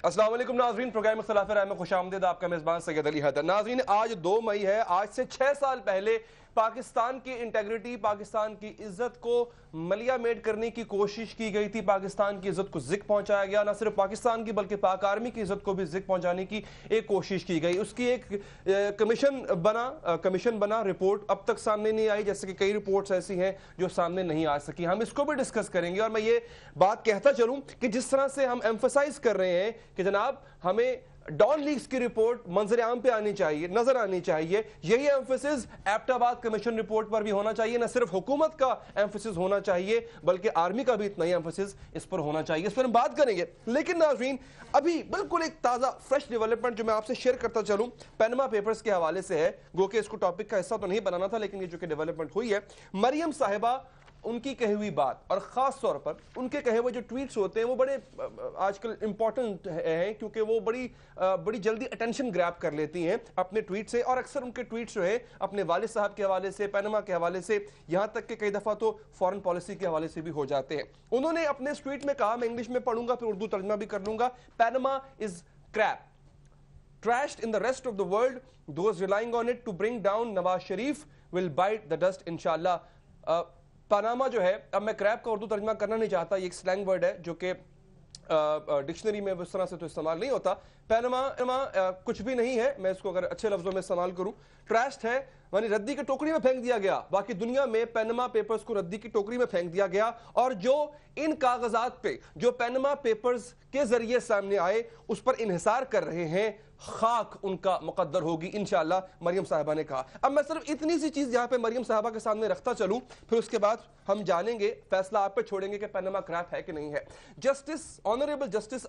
अस्सलाम वालेकुम नाज़रीन, प्रोग्राम इख्तिलाफ राय में खुशामदीद। आपका मेज़बान सैयद अली हैदर। नाज़रीन, आज 2 मई है। आज से 6 साल पहले पाकिस्तान की इंटेग्रिटी, पाकिस्तान की इज्जत को मलिया मेड करने की कोशिश की गई थी। पाकिस्तान की इज्जत को ज़िक पहुंचाया गया। न सिर्फ पाकिस्तान की बल्कि पाक आर्मी की इज्जत को भी ज़िक पहुंचाने की एक कोशिश की गई। उसकी एक कमीशन बना, रिपोर्ट अब तक सामने नहीं आई, जैसे कि कई रिपोर्ट्स ऐसी हैं जो सामने नहीं आ सकी। हम इसको भी डिस्कस करेंगे। और मैं ये बात कहता चलूं कि जिस तरह से हम एम्फसाइज कर रहे हैं कि जनाब हमें डॉन लीक्स की रिपोर्ट मंजर आम पे आनी चाहिए, नजर आनी चाहिए, यही एम्फेसिस एबटाबाद कमीशन रिपोर्ट पर भी होना चाहिए। न सिर्फ हुकूमत का एम्फेसिस होना चाहिए बल्कि आर्मी का भी इतना ही एम्फेसिस इस पर होना चाहिए। इस पर हम बात करेंगे। लेकिन नाज़रीन, अभी बिल्कुल एक ताज़ा फ्रेश डेवलपमेंट जो मैं आपसे शेयर करता चलूं, पनामा पेपर्स के हवाले से है। गो के इसको टॉपिक का हिस्सा तो नहीं बनाना था, लेकिन ये जो कि डेवलपमेंट हुई है, मरियम साहिबा उनकी कही हुई बात और ख़ास तौर पर उनके कहे हुए जो ट्वीट्स होते हैं वो बड़े आजकल इंपॉर्टेंट हैं, क्योंकि वो बड़ी जल्दी अटेंशन ग्रैब कर लेती हैं अपने ट्वीट से। और अक्सर उनके ट्वीट्स जो है अपने वालिद साहब के हवाले से, पनामा के हवाले से, यहाँ तक कि कई दफ़ा तो फॉरेन पॉलिसी के हवाले से भी हो जाते हैं। उन्होंने अपने इस ट्वीट में कहा, मैं इंग्लिश में पढ़ूंगा फिर उर्दू तर्जमा भी कर लूंगा, Panama is crap, trashed in the rest of the world, those relying on it to bring down Nawaz Sharif will bite the dust inshallah। Panama जो है, अब मैं क्रैप का उर्दू तर्जमा करना नहीं चाहता, ये एक स्लैंग वर्ड है जो कि डिक्शनरी में उस तरह से तो इस्तेमाल नहीं होता। पनामा कुछ भी नहीं है, मैं इसको अगर अच्छे लफ्जों में इस्तेमाल करूं, ट्रैश्ड है यानी रद्दी की टोकरी में फेंक दिया गया। बाकी दुनिया में पनामा पेपर्स को रद्दी की टोकरी में फेंक दिया गया। और जो इन कागजात पे जो पनामा पेपर्स के जरिए सामने आए उस पर इन्हिसार कर रहे हैं, खाक उनका मुकद्दर होगी इंशाअल्लाह, मरियम साहिबा ने कहा। अब मैं सिर्फ इतनी सी चीज यहां पे मरियम साहिबा के सामने रखता चलूं, फिर उसके बाद हम जानेंगे, फैसला आप पे छोड़ेंगे कि पनामा क्रैप है कि नहीं है। जस्टिस, ऑनरेबल जस्टिस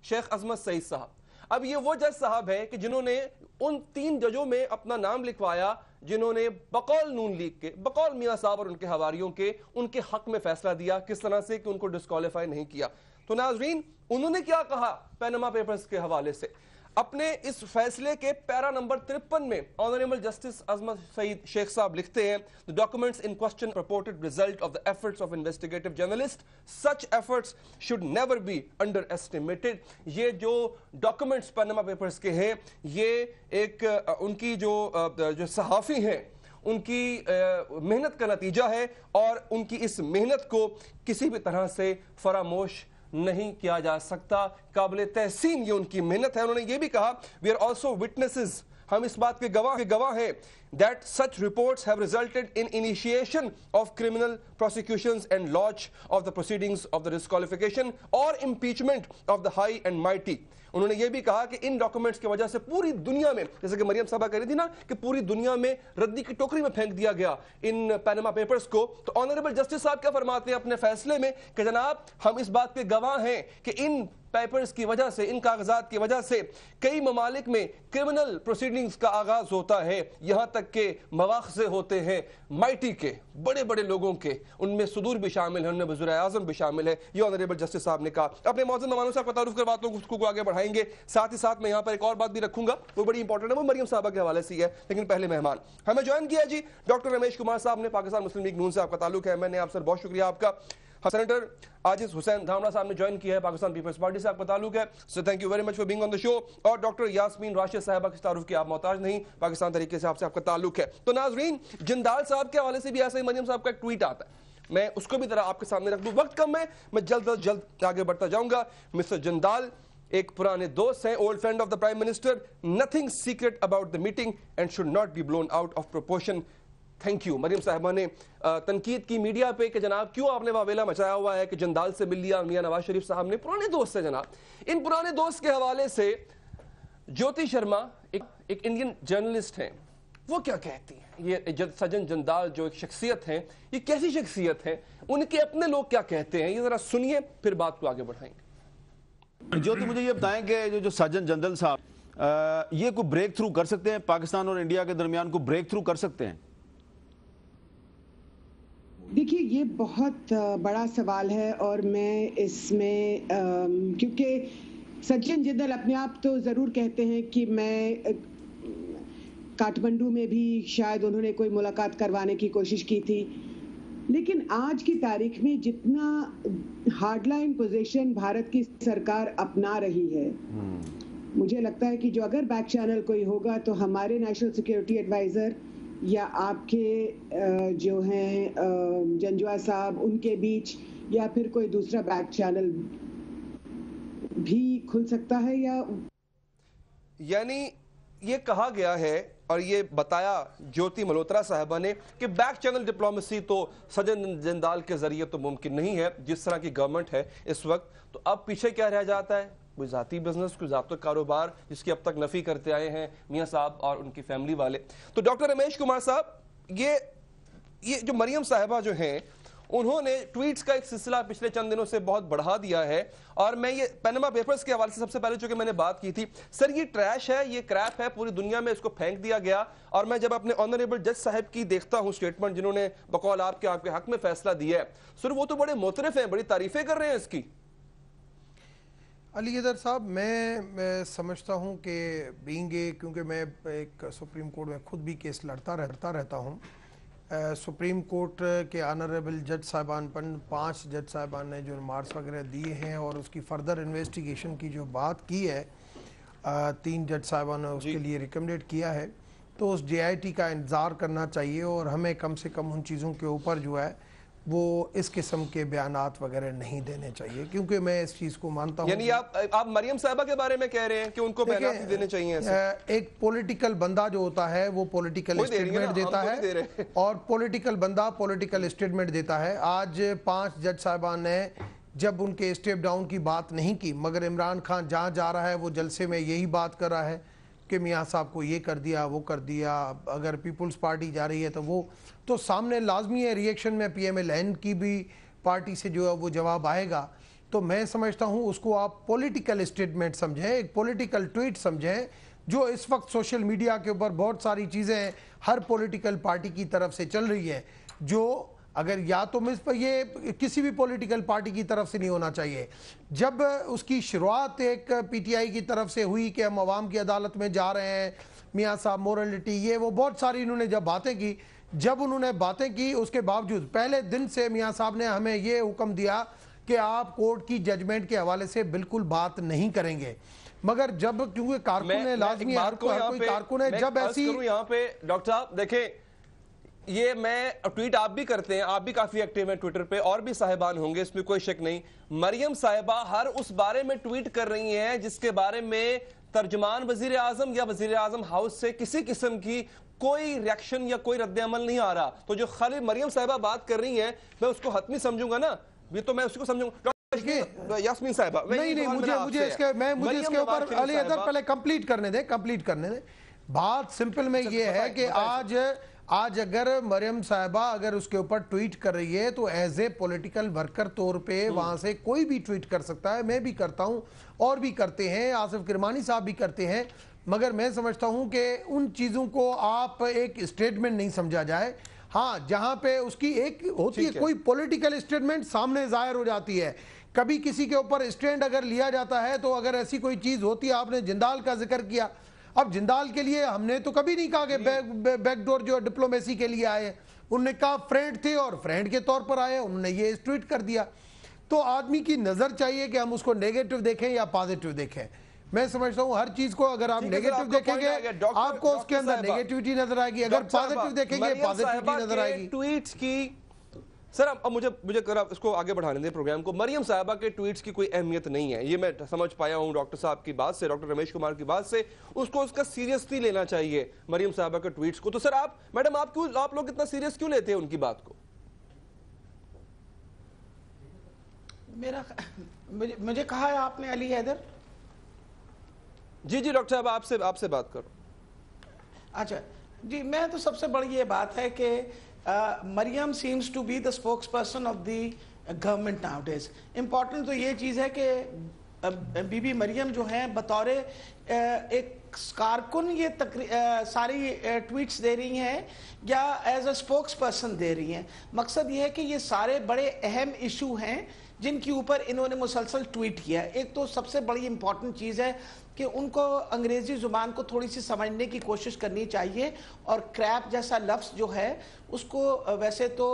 शेख अजमत सईद साहब, अब ये वो जज साहब है कि जिन्होंने उन 3 जजों में अपना नाम लिखवाया जिन्होंने बकौल नून लीग के, बकौल मियां साहब और उनके हवारियों के, उनके हक में फैसला दिया किस तरह से कि उनको डिस्क्वालीफाई नहीं किया। तो नाजरीन, उन्होंने क्या कहा पनामा पेपर्स के हवाले से अपने इस फैसले के पैरा नंबर 53 में ऑनरेबल जस्टिस अजमत सईद शेख साहब लिखते हैं, the documents in question purported result of the efforts of investigative journalists, such efforts should never be underestimated। ये जो डॉक्यूमेंट्स पनामा पेपर्स के हैं, ये एक उनकी जो सहाफ़ी हैं उनकी मेहनत का नतीजा है और उनकी इस मेहनत को किसी भी तरह से फरामोश नहीं किया जा सकता। काबिल तहसीन ये उनकी मेहनत है। उन्होंने ये भी कहा, वी आर ऑल्सो विटनेसेस, हम इस बात के गवाह हैं, that such reports have resulted in initiation of criminal prosecutions and launch of the proceedings of the disqualification or impeachment of the high and mighty। उन्होंने ये भी कहा कि इन डॉक्यूमेंट्स की वजह से पूरी दुनिया में, जैसे कि मरियम साहबा कह रही थी ना कि पूरी दुनिया में रद्दी की टोकरी में फेंक दिया गया इन पनामा पेपर्स को। तो ऑनरेबल जस्टिस साहब क्या फरमाते हैं अपने फैसले में कि जनाब हम इस बात के गवाह हैं कि इन पेपर्स की वजह से, इन कागजात की वजह से कई ममालिक में क्रिमिनल प्रोसीडिंग्स का आगाज होता है, यहां तक के मवाख़ज़े होते हैं माइटी के, बड़े बड़े लोगों के, उनमें सुदूर भी शामिल है, उनमें वज़ीर आज़म भी शामिल है। ये ऑनरेबल जस्टिस साहब ने कहा। अपने मौजूद मेहमानों से आपका तारुफ करवाता हूं, गुफ्तगू को आगे बढ़ाएंगे। साथ ही साथ मैं यहाँ पर एक और बात भी रखूंगा, वो बड़ी इंपॉर्टेंट है, वो मरियम साहबा के हवाले से है। लेकिन पहले मेहमान हमें ज्वाइन किया जी डॉक्टर रमेश कुमार साहब ने, पाकिस्तान मुस्लिम लीग नून से आपका ताल्लुक है। मैंने आप सर बहुत शुक्रिया आपका। सेनेटर आजिज हुसैन धामरा साहब ने ज्वाइन किया है, पाकिस्तान पीपल्स पार्टी से आपका ताल्लुक है, so thank you very much for being on the show. और डॉक्टर यास्मीन राशिद साहिबा के तारुफ की आप मोहताज नहीं, पाकिस्तान तरीके से आपसे आपका ताल्लुक है। तो नाजरीन, जिंदाल साहब के हवाले से भी ऐसा ही मरियम साहब का एक ट्वीट आता है, मैं उसको भी तरह आपके सामने रख दूं, वक्त कम है, मैं जल्द आगे बढ़ता जाऊंगा। मिस्टर जिंदाल एक पुराने दोस्त हैं, old friend of the prime minister, nothing secret about the meeting and should not be blown out of proportion. Thank you. Maryam Sahiba ने तनकीद की मीडिया पे कि जनाब क्यों आपने वावेला मचाया हुआ है कि जिंदाल से मिल लिया मियां नवाज शरीफ साहब ने, पुराने दोस्त है जनाब। इन पुराने दोस्त के हवाले से ज्योति शर्मा एक इंडियन जर्नलिस्ट हैं, वो क्या कहती हैं? ये सज्जन जिंदाल जो एक शख्सियत है, ये कैसी शख्सियत है, उनके अपने लोग क्या कहते हैं, ये जरा सुनिए फिर बात को आगे बढ़ाएंगे। ज्योति, मुझे ये बताएं कि जो सज्जन जिंदाल साहब ये कोई ब्रेक थ्रू कर सकते हैं, पाकिस्तान और इंडिया के दरमियान को ब्रेक थ्रू कर सकते हैं? देखिए, ये बहुत बड़ा सवाल है और मैं इसमें क्योंकि सज्जन जिंदल अपने आप तो ज़रूर कहते हैं कि मैं काठमांडू में भी शायद उन्होंने कोई मुलाकात करवाने की कोशिश की थी, लेकिन आज की तारीख में जितना हार्डलाइन पोजीशन भारत की सरकार अपना रही है, मुझे लगता है कि जो अगर बैक चैनल कोई होगा तो हमारे नेशनल सिक्योरिटी एडवाइजर या आपके जो हैं जंजुआ साहब, उनके बीच या फिर कोई दूसरा बैक चैनल भी खुल सकता है। यानी ये कहा गया है और ये बताया ज्योति मल्होत्रा साहबा ने कि बैक चैनल डिप्लोमेसी तो सज्जन जिंदाल के जरिए तो मुमकिन नहीं है जिस तरह की गवर्नमेंट है इस वक्त। तो अब पीछे क्या रह जाता है? कोई ज़ाती बिजनेस, कोई ज़ाती कारोबार जिसकी अब तक नफ़ी करते आए हैं मियां साहब और उनकी फैमिली वाले। तो डॉक्टर रमेश कुमार साहब, ये जो मरियम साहिबा जो हैं, उन्होंने ट्वीट्स का एक सिलसिला पिछले चंद दिनों से बहुत बढ़ा दिया है। और मैं ये पनामा पेपर्स के हवाले से सबसे पहले चूंकि मैंने बात की थी, सर ये ट्रैश है, ये क्रैप है, पूरी दुनिया में इसको फेंक दिया गया। और मैं जब अपने ऑनरेबल जज साहब की देखता हूं स्टेटमेंट, जिन्होंने बकौल आपके हक में फैसला दिया है, सर वो तो बड़े मोतरफ हैं, बड़ी तारीफें कर रहे हैं इसकी। अली हैदर साहब, मैं समझता हूं कि क्योंकि मैं एक सुप्रीम कोर्ट में खुद भी केस लड़ता रहता हूं, सुप्रीम कोर्ट के ऑनरेबल जज साहिबान पर 5 जज साहिबान ने जो रिमार्क्स वगैरह दिए हैं और उसकी फर्दर इन्वेस्टिगेशन की जो बात की है, 3 जज साहिबान ने उसके लिए रिकमेंडेड किया है, तो उस JIT का इंतज़ार करना चाहिए और हमें कम से कम उन चीज़ों के ऊपर जो है वो इस किस्म के बयानात वगैरह नहीं देने चाहिए, क्योंकि मैं इस चीज़ को मानता हूँ। यानी आप मरियम साहिबा के बारे में कह रहे हैं कि उनको बयानात नहीं देने चाहिए ऐसे? एक पॉलिटिकल बंदा जो होता है वो पॉलिटिकल स्टेटमेंट देता है और पॉलिटिकल बंदा पॉलिटिकल स्टेटमेंट देता है। आज 5 जज साहिबान ने जब उनके स्टेप डाउन की बात नहीं की, मगर इमरान खान जहाँ जा रहा है वो जलसे में यही बात कर रहा है कि मियाँ साहब को ये कर दिया, वो कर दिया। अगर पीपल्स पार्टी जा रही है तो वो तो सामने लाजमी है रिएक्शन में PMLN की भी पार्टी से जो है वो जवाब आएगा। तो मैं समझता हूँ उसको आप पॉलिटिकल स्टेटमेंट समझें, एक पॉलिटिकल ट्वीट समझें। जो इस वक्त सोशल मीडिया के ऊपर बहुत सारी चीज़ें हर पॉलिटिकल पार्टी की तरफ से चल रही है, जो अगर या तो मिस पर ये किसी भी पॉलिटिकल पार्टी की तरफ से नहीं होना चाहिए। जब उसकी शुरुआत एक PTI की तरफ से हुई कि हम अवाम की अदालत में जा रहे हैं, मियाँ साहब मोरलिटी, ये वो बहुत सारी इन्होंने जब बातें की, जब उन्होंने बातें की उसके बावजूद पहले दिन से मियाँ साहब ने हमें ये हुक्म दिया कि आप कोर्ट की जजमेंट के हवाले से बिल्कुल बात नहीं करेंगे। मगर जब क्योंकि कारकुन है, लाजमी है, कारकुन है, जब ऐसी यहाँ पे डॉक्टर साहब देखें, ये मैं ट्वीट आप भी करते हैं, आप भी काफी एक्टिव हैं ट्विटर पे, और भी साहिबान होंगे, इसमें कोई शक नहीं। मरियम साहिबा हर उस बारे में ट्वीट कर रही हैं जिसके बारे में तर्जमान वजीर आजम या वजीर आजम हाउस से किसी किस्म की कोई रिएक्शन या कोई रद्द अमल नहीं आ रहा। तो जो खाली मरियम साहिबा बात कर रही हैं, मैं उसको हतमी समझूंगा ना, ये तो मैं उसको समझूंगा। यास्मीन साहिबा नहीं, मुझे इसके ऊपर अली हैदर पहले कंप्लीट करने दे। बात सिंपल में ये है कि आज अगर मरियम साहिबा अगर उसके ऊपर ट्वीट कर रही है तो एज ए पॉलिटिकल वर्कर तौर पे वहां से कोई भी ट्वीट कर सकता है। मैं भी करता हूं और भी करते हैं, आसिफ किरमानी साहब भी करते हैं। मगर मैं समझता हूं कि उन चीज़ों को आप एक स्टेटमेंट नहीं समझा जाए। हाँ, जहां पे उसकी एक होती है कोई पॉलिटिकल स्टेटमेंट सामने जाहिर हो जाती है, कभी किसी के ऊपर स्टैंड अगर लिया जाता है, तो अगर ऐसी कोई चीज़ होती है, आपने जिंदाल का जिक्र किया, अब जिंदाल के लिए हमने तो कभी नहीं कहा कि बैकडोर जो डिप्लोमेसी के लिए आए, उन्होंने कहा फ्रेंड थे और फ्रेंड के तौर पर आए, उन्होंने ये ट्वीट कर दिया। तो आदमी की नज़र चाहिए कि हम उसको नेगेटिव देखें या पॉजिटिव देखें। मैं समझता हूं हर चीज को अगर आप नेगेटिव देखेंगे आपको उसके अंदर नेगेटिविटी नजर आएगी, अगर पॉजिटिव देखेंगे पॉजिटिविटी नजर आएगी। ट्वीट्स की सर अब मुझे इसको आगे बढ़ाने दें प्रोग्राम को। मरियम साहिबा के ट्वीट्स की कोई अहमियत नहीं है, ये मैं समझ पाया हूं डॉक्टर साहब की बात से, डॉक्टर रमेश कुमार की बात से। उसको उसका सीरियसली लेना चाहिए मरियम साहिबा के ट्वीट्स को। तो सर आप मैडम आप लोग इतना सीरियस क्यों लेते हैं उनकी बात को? मुझे कहा है आपने अली हैदर? जी डॉक्टर साहब आपसे बात करो। अच्छा जी, मैं तो सबसे बड़ी ये बात है कि Maryam seems to be the spokesperson of the government nowadays. Important तो ये चीज़ है कि बीबी मरियम जो हैं बतौर एक कारकुन ये सारी ट्वीट्स दे रही हैं या एज अ स्पोक्स पर्सन दे रही हैं। मकसद ये है कि ये सारे बड़े अहम इशू हैं جن کے اوپر انہوں نے مسلسل ٹویٹ کیا ہے. ایک تو سب سے بڑی امپورٹنٹ چیز ہے کہ ان کو انگریزی زبان کو تھوڑی سی سمجھنے کی کوشش کرنی چاہیے, اور کریپ جیسا لفظ جو ہے اس کو ویسے تو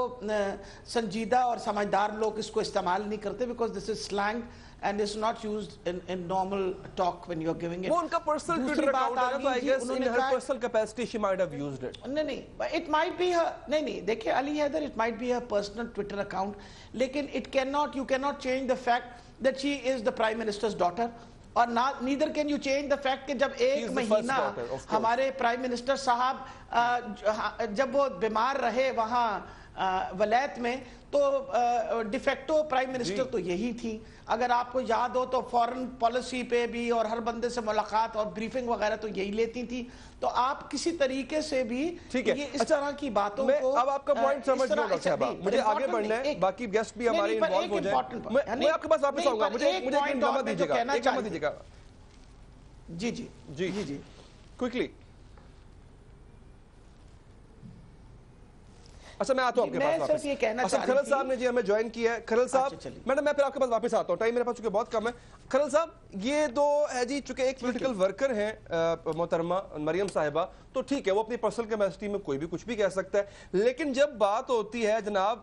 سنجیدہ اور سمجھدار لوگ اس کو استعمال نہیں کرتے, because this is slang and it's not used in normal talk when you're giving it. وہ ان کا personal Twitter account ہے, so I guess in her personal capacity she might have used it. نہیں, it might be her, نہیں, دیکھیں علی Haider, it might be her personal Twitter account, لیکن you cannot change the fact that she is the Prime Minister's daughter, اور neither can you change the fact کہ جب ایک مہینہ ہمارے پرائم منسٹر صاحب جب وہ بیمار رہے وہاں ولیت میں, تو ڈیفیکٹو پرائم منسٹر تو یہی تھی. اگر آپ کو یاد ہو تو فورن پالیسی پہ بھی اور ہر بندے سے ملاقات اور بریفنگ وغیرہ تو یہی لیتی تھی. تو آپ کسی طریقے سے بھی یہ اس طرح کی باتوں کو, اب آپ کا پوائنٹ سمجھ لوں ڈاکٹر صاحب, مجھے آگے بڑھنا ہے, باقی گیسٹ بھی ہمارے انوالو ہو جائیں. میں آپ کے پاس واپس آؤں گا, مجھے ایک نمبر دیجیے گا. جی کوئکلی. اچھا میں آتا ہوں آپ کے پاس واپس. کھرل صاحب نے جی ہمیں جوائن کیا ہے. کھرل صاحب, میڈم میں پھر آپ کے پاس واپس آتا ہوں, ٹائم میرے پاس چونکہ بہت کم ہے. کھرل صاحب, یہ تو ہے جی, چونکہ ایک پولیٹیکل ورکر ہیں محترمہ مریم صاحبہ, تو ٹھیک ہے وہ اپنی پرسنل کیپیسٹی میں کوئی بھی کچھ بھی کہہ سکتا ہے, لیکن جب بات ہوتی ہے جناب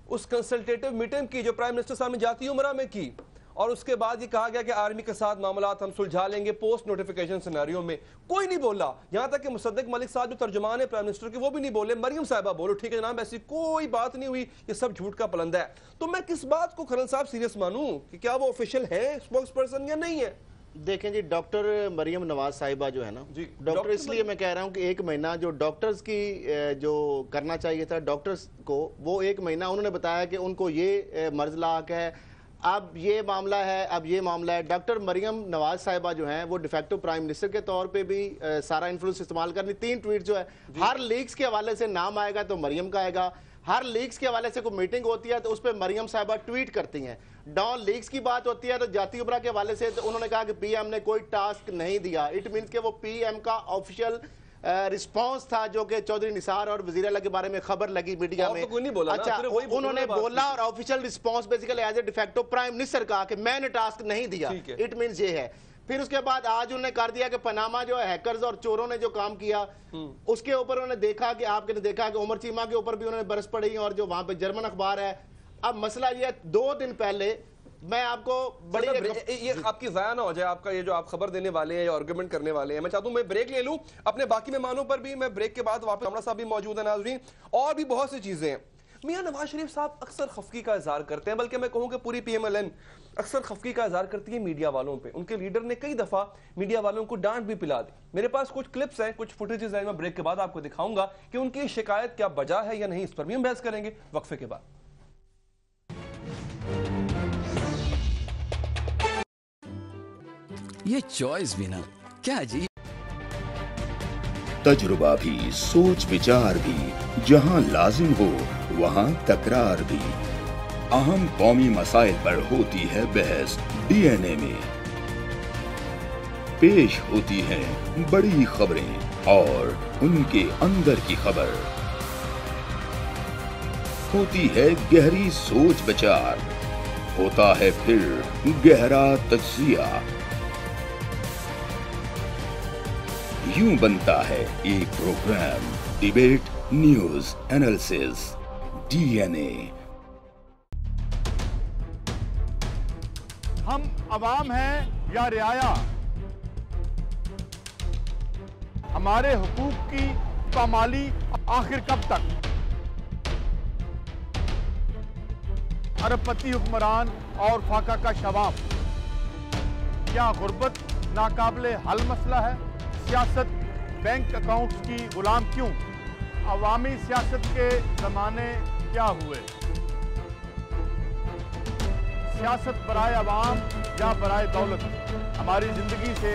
اس کنسلٹیٹو میٹنگ کی جو پرائم منسٹر صاحب نے جاتی عمرہ میں کی, اور اس کے بعد یہ کہا گیا کہ آرمی کے ساتھ معاملات ہم سلجھا لیں گے پوسٹ نوٹیفیکیشن سیناریو میں, کوئی نہیں بولا. یہاں تک کہ مصدق ملک صاحب جو ترجمان ہے پرائم منسٹر کے وہ بھی نہیں بولے. مریم صاحبہ بولو ٹھیک ہے جناب ایسی کوئی بات نہیں ہوئی, یہ سب جھوٹ کا پلندہ ہے. تو میں کس بات کو کھرل صاحب سیریس مانوں کہ کیا وہ آفیشیل ہے اسپوکس پرسن یا نہیں ہے؟ دیکھیں جی, ڈاکٹر مریم نواز صاحبہ جو ہے نا, ڈاکٹر اس لیے میں کہہ رہا ہوں کہ ایک مہینہ جو ڈاکٹرز کی جو کرنا چاہیے تھا ڈاکٹرز کو, وہ ایک مہینہ انہوں نے بتایا کہ ان کو یہ مرض لاحق ہے, اب یہ معاملہ ہے, اب یہ معاملہ ہے. ڈاکٹر مریم نواز صاحبہ جو ہیں وہ ڈیفیکٹو پرائم منسٹر کے طور پہ بھی سارا انفلوئنس استعمال کرنی. 3 ٹویٹ جو ہے, ہر لیکس کے حوالے سے نام آئے گا تو مریم کا آئے گا, ہر لیکس کے حوالے سے کوئی میٹنگ ہوتی ہے تو اس پہ مریم صاحبہ ٹویٹ کرتی ہیں. ڈاؤن لیکس کی بات ہوتی ہے تو جاتی عمرہ کے حوالے سے تو انہوں نے کہا کہ پی ایم نے کوئی ٹاسک نہیں دیا. اٹ مینس کہ وہ پی ایم کا آفیشیل رسپانس تھا جو کہ چودھری نثار اور وزیر اعلیٰ کے بارے میں خبر لگی میڈیا میں. اچھا, انہوں نے بولا اور official response basically as a de facto prime minister کہا کہ میں نے ٹاسک نہیں دیا. اٹ مینس یہ ہے. پھر اس کے بعد آج انہوں نے کر دیا کہ پناما جو ہے ہیکرز اور چوروں نے جو کام کیا اس کے اوپر انہوں نے دیکھا کہ آپ نے دیکھا کہ عمر چیمہ کے اوپر بھی انہوں نے برس پڑی, اور جو وہاں پہ جرمن اخبار ہے. اب مسئلہ یہ 2 دن پہلے میں آپ کو بڑی یہ آپ کی ضائع نہ ہو جائے آپ کا یہ جو آپ خبر دینے والے ہیں یا آرگومنٹ کرنے والے ہیں. میں چاہتا ہوں میں بریک لے لوں اپنے باقی مہمانوں پر بھی, میں بریک کے بعد واپس. ہمارا صاحب بھی موجود ہے ناظرین, اور بھی بہت سی چیزیں ہیں. میاں نواز شریف صاحب اکثر خفگی کا اظہار کرتے ہیں, بلکہ میں کہوں کہ پوری پی ایم ایل این اکثر خفگی کا اظہار کرتی ہے میڈیا والوں پہ. ان کے لیڈر نے کئی دفعہ میڈیا والوں کو ڈانٹ بھی پلا دی. میرے پاس کچھ کلپس ہیں, کچھ فوٹیجز ہیں, میں بریک کے بعد آپ کو دکھاؤں گا کہ ان کی شکایت کیا بجا ہے یا نہیں, اس پر بھی ہم بحث کریں گے وقفے کے بعد. یہ چوائس بھی نا کیا جی, تجربہ بھی سوچ وچار بھی, جہاں لازم ہو وہاں تکرار بھی. اہم قومی مسائل پر ہوتی ہے بحث ڈی این اے میں. پیش ہوتی ہیں بڑی خبریں اور ان کے اندر کی خبر. ہوتی ہے گہری سوچ بچار, ہوتا ہے پھر گہرا تجزیہ. یوں بنتا ہے ایک program debate news analysis D N A. ہم عوام ہیں یا رعایا, ہمارے حقوق کی پامالی آخر کب تک؟ ارب پتی حکمران اور فاقہ کا شواب. کیا غربت ناقابل حل مسئلہ ہے؟ سیاست بینک اکاؤنٹس کی غلام کیوں؟ عوامی سیاست کے زمانے کیا ہوئے؟ سیاست برائے عوام یا برائے دولت؟ ہماری زندگی سے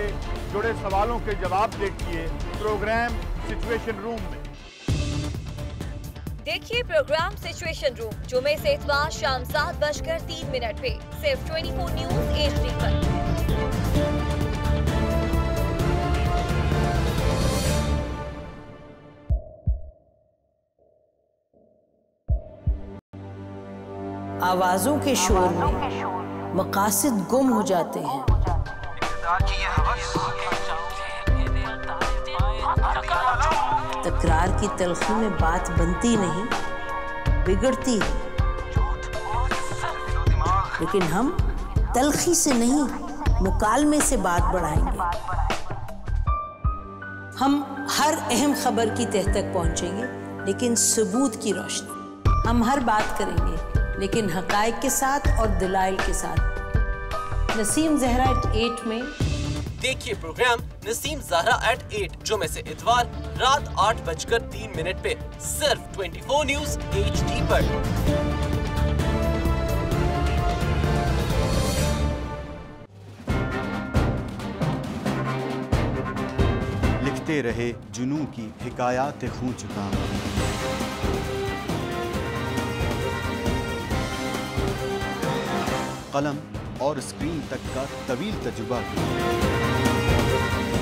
جڑے سوالوں کے جواب دیکھیے پروگرام سچویشن روم میں. دیکھیے پروگرام سچویشن روم جمعے سے اتوار شام 7:03 پہ صرف 24 نیوز HD پر. آوازوں کے شور میں مقاصد گم ہو جاتے ہیں. تکرار کی تلخی میں بات بنتی نہیں، بگڑتی ہے. لیکن ہم تلخی سے نہیں، مکالمے سے بات بڑھائیں گے. ہم ہر اہم خبر کی تہ تک پہنچیں گے لیکن ثبوت کی روشنی. ہم ہر بات کریں گے لیکن حقائق کے ساتھ اور دلائل کے ساتھ. نسیم زہرا @8 میں دیکھیے پروگرام نسیم زہرا @8 جمعے سے اتوار رات 8:03 پہ صرف 24 نیوز HD پر. لکھتے رہے جنوں کی حکایات خون چکا، قلم اور اسکرین تک کا طویل تجربہ کیا.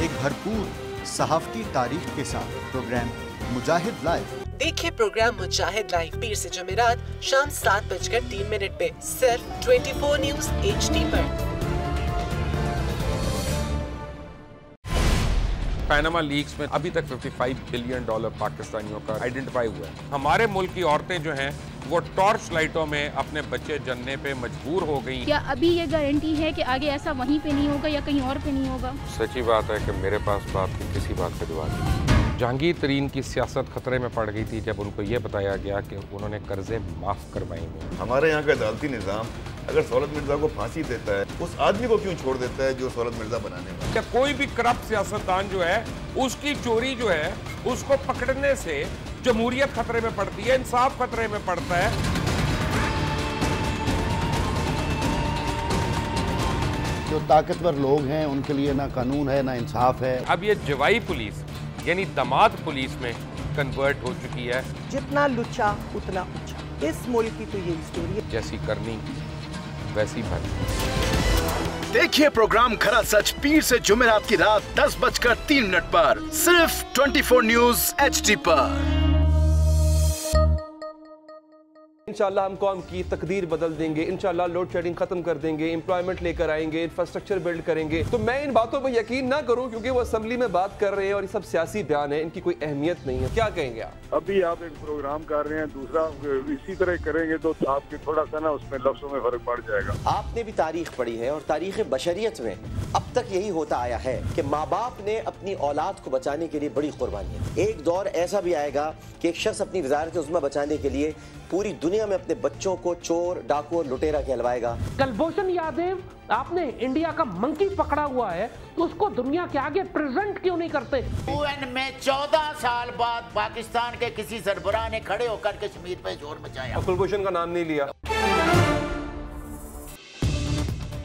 ایک بھرپور صحافتی تاریخ کے ساتھ پروگرام مجاہد لائیو. دیکھیے پروگرام مجاہد لائیو پیر سے جمعرات شام 7:03 پہ صرف 24 نیوز HD پر. پیناما لیکس میں ابھی تک $55 بلین پاکستانیوں کا آئیڈینٹیفائی ہوا ہے. ہمارے ملک کی عورتیں جو ہیں وہ ٹارچ لائٹوں میں اپنے بچے جننے پہ مجبور ہو گئی. کیا ابھی یہ گارنٹی ہے کہ آگے ایسا وہیں پہ نہیں ہوگا یا کہیں اور پہ نہیں ہوگا؟ سچی بات ہے کہ میرے پاس باپ کی کسی بات پہ دعا نہیں. جہانگیر ترین کی سیاست خطرے میں پڑ گئی تھی جب ان کو یہ بتایا گیا کہ انہوں نے قرضے معاف کروائیں گے. ہمارے یہاں کا عدالتی نظام اگر سہولت مرزا کو پھانسی دیتا ہے اس آدمی کو کیوں چھوڑ دیتا ہے جو سہولت مرزا بنانے والا؟ کہ کوئی بھی کرپٹ سیاستدان جو ہے اس کی چوری جو ہے اس کو پکڑنے سے جمہوریت خطرے میں پڑتی ہے، انصاف خطرے میں پڑتا ہے. جو طاقتور لوگ ہیں ان کے لیے نہ قانون ہے نہ انصاف ہے. اب یہ جوائی پولیس یعنی دماد پولیس میں کنورٹ ہو چکی ہے. جتنا لچا اتنا اچھا. اس ملک کی تو یہ اسٹوری ہے. جیسی کرنی ویسی بھرنی. دیکھیے پروگرام کھرا سچ پیر سے جمعرات کی رات 10:03 پر صرف 24 نیوز HD پر. انشاءاللہ ہم قوم کی تقدیر بدل دیں گے، انشاءاللہ لوڈ شیڈنگ ختم کر دیں گے، امپلائمنٹ لے کر آئیں گے، انفراسٹرکچر بلڈ کریں گے. تو میں ان باتوں پہ یقین نہ کروں کیونکہ وہ اسمبلی میں بات کر رہے ہیں اور یہ سب سیاسی بیان ہے، ان کی کوئی اہمیت نہیں ہے. کیا کہیں گے آپ؟ ابھی آپ ایک پروگرام کر رہے ہیں، دوسرا اسی طرح کریں گے تو آپ کے تھوڑا سا نا اس میں لفظوں میں فرق پڑ جائے گا. آپ نے بھی تاریخ پڑھی ہے اور تاریخ بشریت میں اب تک یہی ہوتا آیا ہے کہ ماں باپ نے اپنی اولاد کو بچانے کے لیے بڑی قربانیاں. ایک دور ایسا بھی آئے گا کہ ایک شخص اپنی وزارت عظمیٰ بچانے کے لیے پوری دنیا میں اپنے بچوں کو چور، ڈاکو اور لٹیرا کہلوائے گا. کلبھوشن یادو آپ نے انڈیا کا منکی پکڑا ہوا ہے تو اس کو دنیا کے آگے پریزنٹ کیوں نہیں کرتے؟ UN میں 14 سال بعد پاکستان کے کسی سربراہ نے کھڑے ہو کر کشمیر پہ زور مچایا. کلبھوشن کا نام نہیں لیا.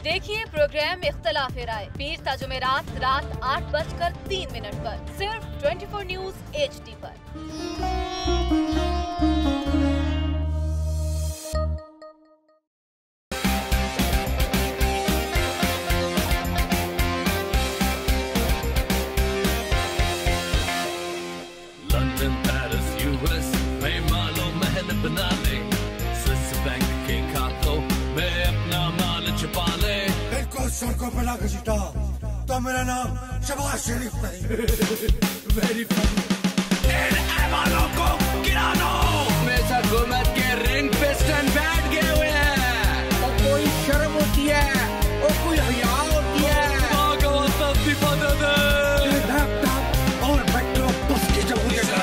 دیکھیے پروگرام اختلاف رائے پیر تا جمعرات رات 8:03 پر صرف 24 نیوز HD پر. کو بلا کے جیتا تو میرا نام شباز شریف نہیں. Very funny. ایوانوں کو گرانو میں حکومت کے رنگ پہ سٹینڈ بیٹھ گئے ہوئے ہیں. اور کوئی شرم ہوتی ہے اور کوئی حیا ہوتی ہے. لیپ ٹاپ اور میٹرو بس کی جمہوریت ہے.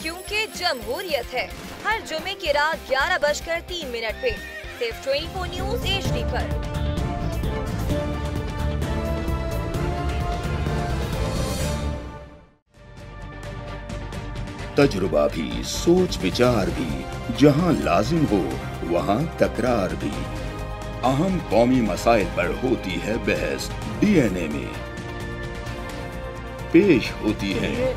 کیونکہ جمہوریت ہے ہر جمعے کی رات 11:03 پہ صرف 24 نیوز HD پر. تجربہ بھی، سوچ وچار بھی، جہاں لازم ہو وہاں تکرار بھی. اہم قومی مسائل پر ہوتی ہے بحث DNA میں. پیش ہوتی ہے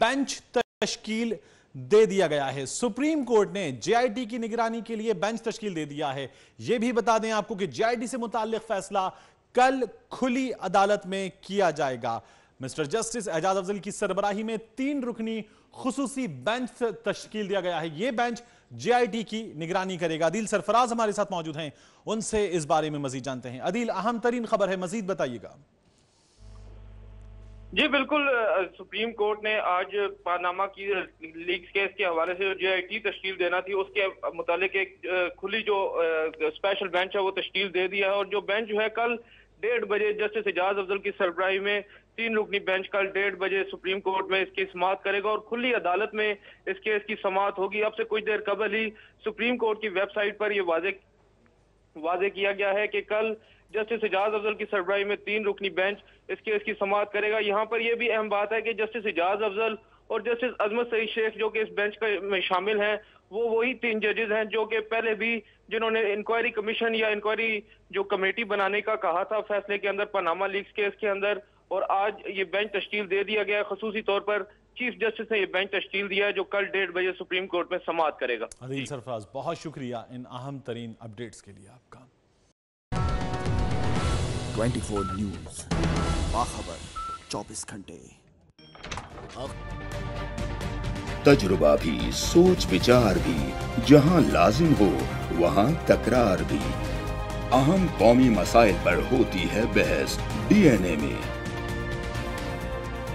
بینچ تشکیل दे दिया गया है। सुप्रीम कोर्ट ने जेआईटी की निगरानी के लिए बेंच तश्कील दे दिया है। यह भी बता दें आपको कि जेआईटी से मुताल्लिक फैसला कल खुली अदालत में किया जाएगा। मिस्टर जस्टिस एजाज अफजल की सरबराही में 3 रुकनी खुसूसी बेंच तश्कील दिया गया है। यह बेंच जेआईटी की निगरानी करेगा। अदील सरफराज हमारे साथ मौजूद हैं, उनसे इस बारे में मजीद जानते हैं। अदील, अहम तरीन खबर है, मजीद बताइएगा। जी बिल्कुल, सुप्रीम कोर्ट ने आज पानामा की लीक्स केस के हवाले से जो जेआईटी तश्कील देना थी उसके मुतालिक एक खुली जो स्पेशल बेंच है वो तश्कील दे दिया है। और जो बेंच जो है कल 1:30 बजे जस्टिस एजाज अफजल की सरबराही में 3 रुकनी बेंच कल 1:30 बजे सुप्रीम कोर्ट में इसकी समाअत करेगा और खुली अदालत में इस केस की समाअत होगी। अब से कुछ देर कबल ही सुप्रीम कोर्ट की वेबसाइट पर यह वाजे किया गया है कि कल जस्टिस एजाज अफजल की सरबराही में 3 रुकनी बेंच इस केस की समाअत करेगा। यहाँ पर यह भी अहम बात है कि जस्टिस एजाज अफजल और जस्टिस अजमत सईद शेख जो कि इस बेंच में शामिल हैं वो वही 3 जजेस हैं जो कि पहले भी जिन्होंने इंक्वायरी कमीशन या इंक्वायरी जो कमेटी बनाने का कहा था फैसले के अंदर पनामा लीक्स केस के अंदर, और आज ये बेंच तश्कील दे दिया गया। खसूसी तौर पर चीफ जस्टिस ने ये बेंच तश्कील दिया है जो कल 1:30 बजे सुप्रीम कोर्ट में समाअत करेगा। अदील सरफराज, बहुत शुक्रिया इन अहम तरीन अपडेट्स के लिए आपका। 24 न्यूज़, बाखबर 24 घंटे। तजुर्बा भी, सोच विचार भी, जहां लाजिम हो वहां तकरार भी। अहम कौमी मसाइल पर होती है बहस डीएनए में।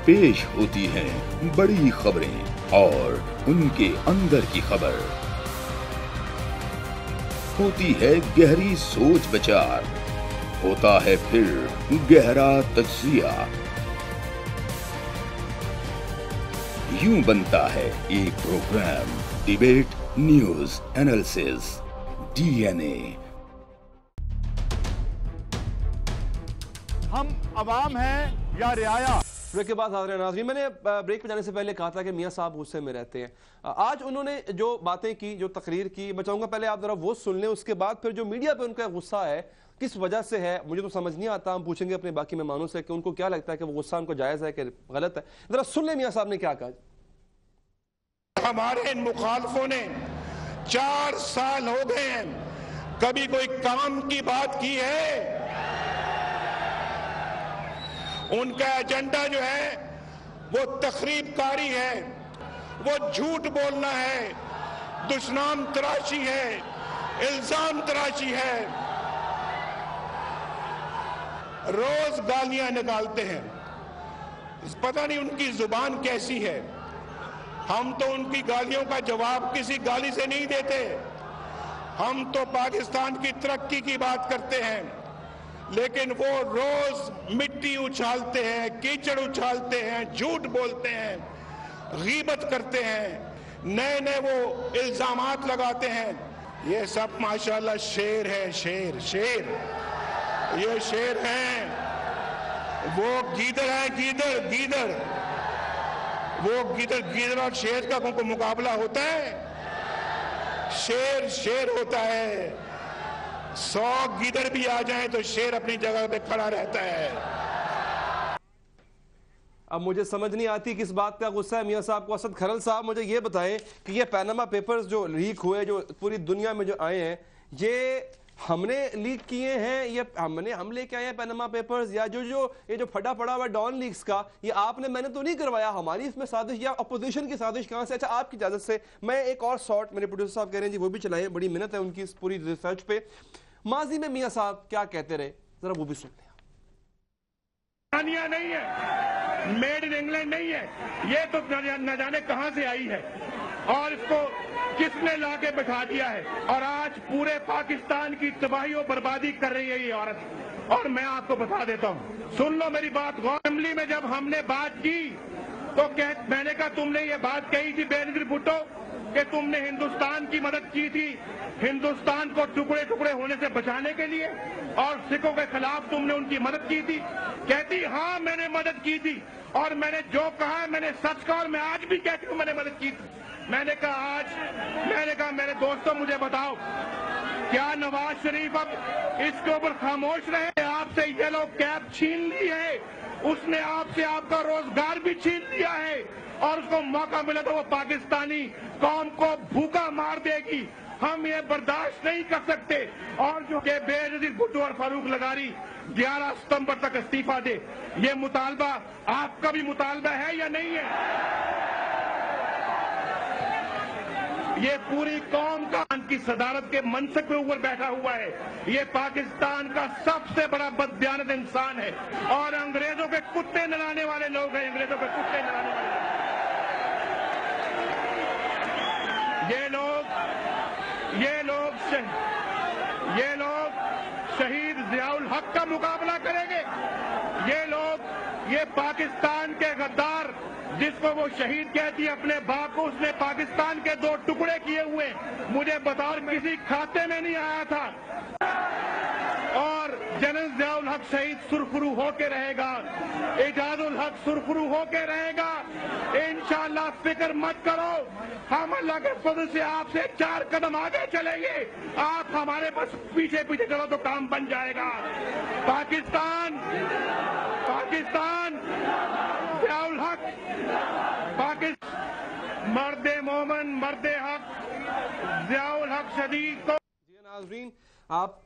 पेश होती हैं बड़ी खबरें और उनके अंदर की खबर। होती है गहरी सोच विचार, होता है फिर गहरा तज्जिया। यूं बनता है एक programme, debate news analysis DNA. हम अवाम हैं या रियाया। ब्रेक के बाद हाज़िर नाज़रीन, मैंने ब्रेक पे जाने से पहले कहा था कि मियां साहब गुस्से में रहते हैं। आज उन्होंने जो बातें की, जो तकरीर की, मैं चाहूँगा पहले आप ज़रा वो सुन लें, उसके बाद फिर जो मीडिया पे उनका गुस्सा है किस वजह से है मुझे तो समझ नहीं आता। हम पूछेंगे अपने बाकी मेहमानों से कि उनको क्या लगता है कि वो गुस्सा उनको जायज़ है कि गलत है। ज़रा सुन लें मियां साहब ने क्या कहा। हमारे इन मुखालफों ने 4 साल हो गए हैं, कभी कोई काम की बात की है? उनका एजेंडा जो है वो तखरीबकारी है, वो झूठ बोलना है, दुश्मन तराशी है, इल्जाम तराशी है, रोज गालियां निकालते हैं। पता नहीं उनकी जुबान कैसी है। हम तो उनकी गालियों का जवाब किसी गाली से नहीं देते। हम तो पाकिस्तान की तरक्की की बात करते हैं, लेकिन वो रोज मिट्टी उछालते हैं, कीचड़ उछालते हैं, झूठ बोलते हैं, गीबत करते हैं, नए नए वो इल्जामात लगाते हैं। ये सब माशाल्लाह शेर है, शेर शेर, ये शेर हैं। वो गीदड़ है, गीदड़ गीदड़, वो गीदड़ और शेर का कोई मुकाबला होता है? शेर शेर होता है। 100 गीदड़ भी आ जाएं तो शेर अपनी जगह पे खड़ा रहता है। अब मुझे समझ नहीं आती किस बात का गुस्सा है मियां साहब को। असद खरल साहब, मुझे ये बताएं कि ये पैनामा पेपर्स जो लीक हुए, जो पूरी दुनिया में जो आए हैं, ये हमने लीक किए हैं, ये हम लेके आए हैं पैनामा पेपर्स, या ये जो फटा पड़ा हुआ डॉन लीक्स का, ये मैंने तो नहीं करवाया, हमारी इसमें साजिश या अपोजिशन की साजिश कहां से? अच्छा, आपकी इजाजत से मैं एक और शॉर्ट मेरे प्रोड्यूसर साहब कह रहे हैं जी वो भी चलाएं, बड़ी मेहनत है उनकी इस पूरी रिसर्च पे। माजी में मियां साहब क्या कहते रहे, जरा वो भी सुन लें। नहीं है, मेड इन इंग्लैंड नहीं है, ये तो न जाने कहां से आई है और इसको किसने लाके बैठा दिया है, और आज पूरे पाकिस्तान की तबाही और बर्बादी कर रही है ये औरत। और मैं आपको बता देता हूं, सुन लो मेरी बात। असेंबली में जब हमने बात की तो मैंने कहा तुमने ये बात कही थी बेनजीर भुट्टो कि तुमने हिंदुस्तान की मदद की थी, हिंदुस्तान को टुकड़े टुकड़े होने से बचाने के लिए, और सिखों के खिलाफ तुमने उनकी मदद की थी। कहती हाँ मैंने मदद की थी, और मैंने जो कहा है मैंने सच कहा, और मैं आज भी कहती हूँ मैंने मदद की थी। मैंने कहा मेरे दोस्तों मुझे बताओ, क्या नवाज शरीफ अब इसके ऊपर खामोश रहे? आपसे येलो कैप छीन ली है उसने आपसे आपका रोजगार भी छीन लिया है और उसको मौका मिला तो वो पाकिस्तानी कौम को भूखा मार देगी। हम ये बर्दाश्त नहीं कर सकते। और जो कि बेनजीर भुट्टो और फारूक लगारी 11 सितंबर तक इस्तीफा दे, ये मुतालबा आपका भी मुतालबा है या नहीं है? ये पूरी कौम का की सदारत के मनसब पे ऊपर बैठा हुआ है। ये पाकिस्तान का सबसे बड़ा बददियानत इंसान है और अंग्रेजों के कुत्ते नहलाने वाले लोग हैं। अंग्रेजों के कुत्ते नहलाने वाले ये लोग शहीद जियाउल हक का मुकाबला करेंगे। ये पाकिस्तान के गद्दार जिसको वो शहीद कहती है अपने बाप को, उसने पाकिस्तान के 2 टुकड़े किए हुए, मुझे बतौर किसी खाते में नहीं आया था। और जनरल जियाउल हक शहीद सुरखरू होके रहेगा, एजाजुल हक सुरखरू होके रहेगा। इंशाअल्लाह फिक्र मत करो, हम अल्लाह के फजल से आपसे 4 कदम आगे चलेंगे। आप हमारे बस पीछे पीछे चलो तो काम बन जाएगा। पाकिस्तान जियाउल हक, पाकिस्तान मर्दे मोमन मर्दे हक जियाउल हक शदीद को। नाज़रीन, आप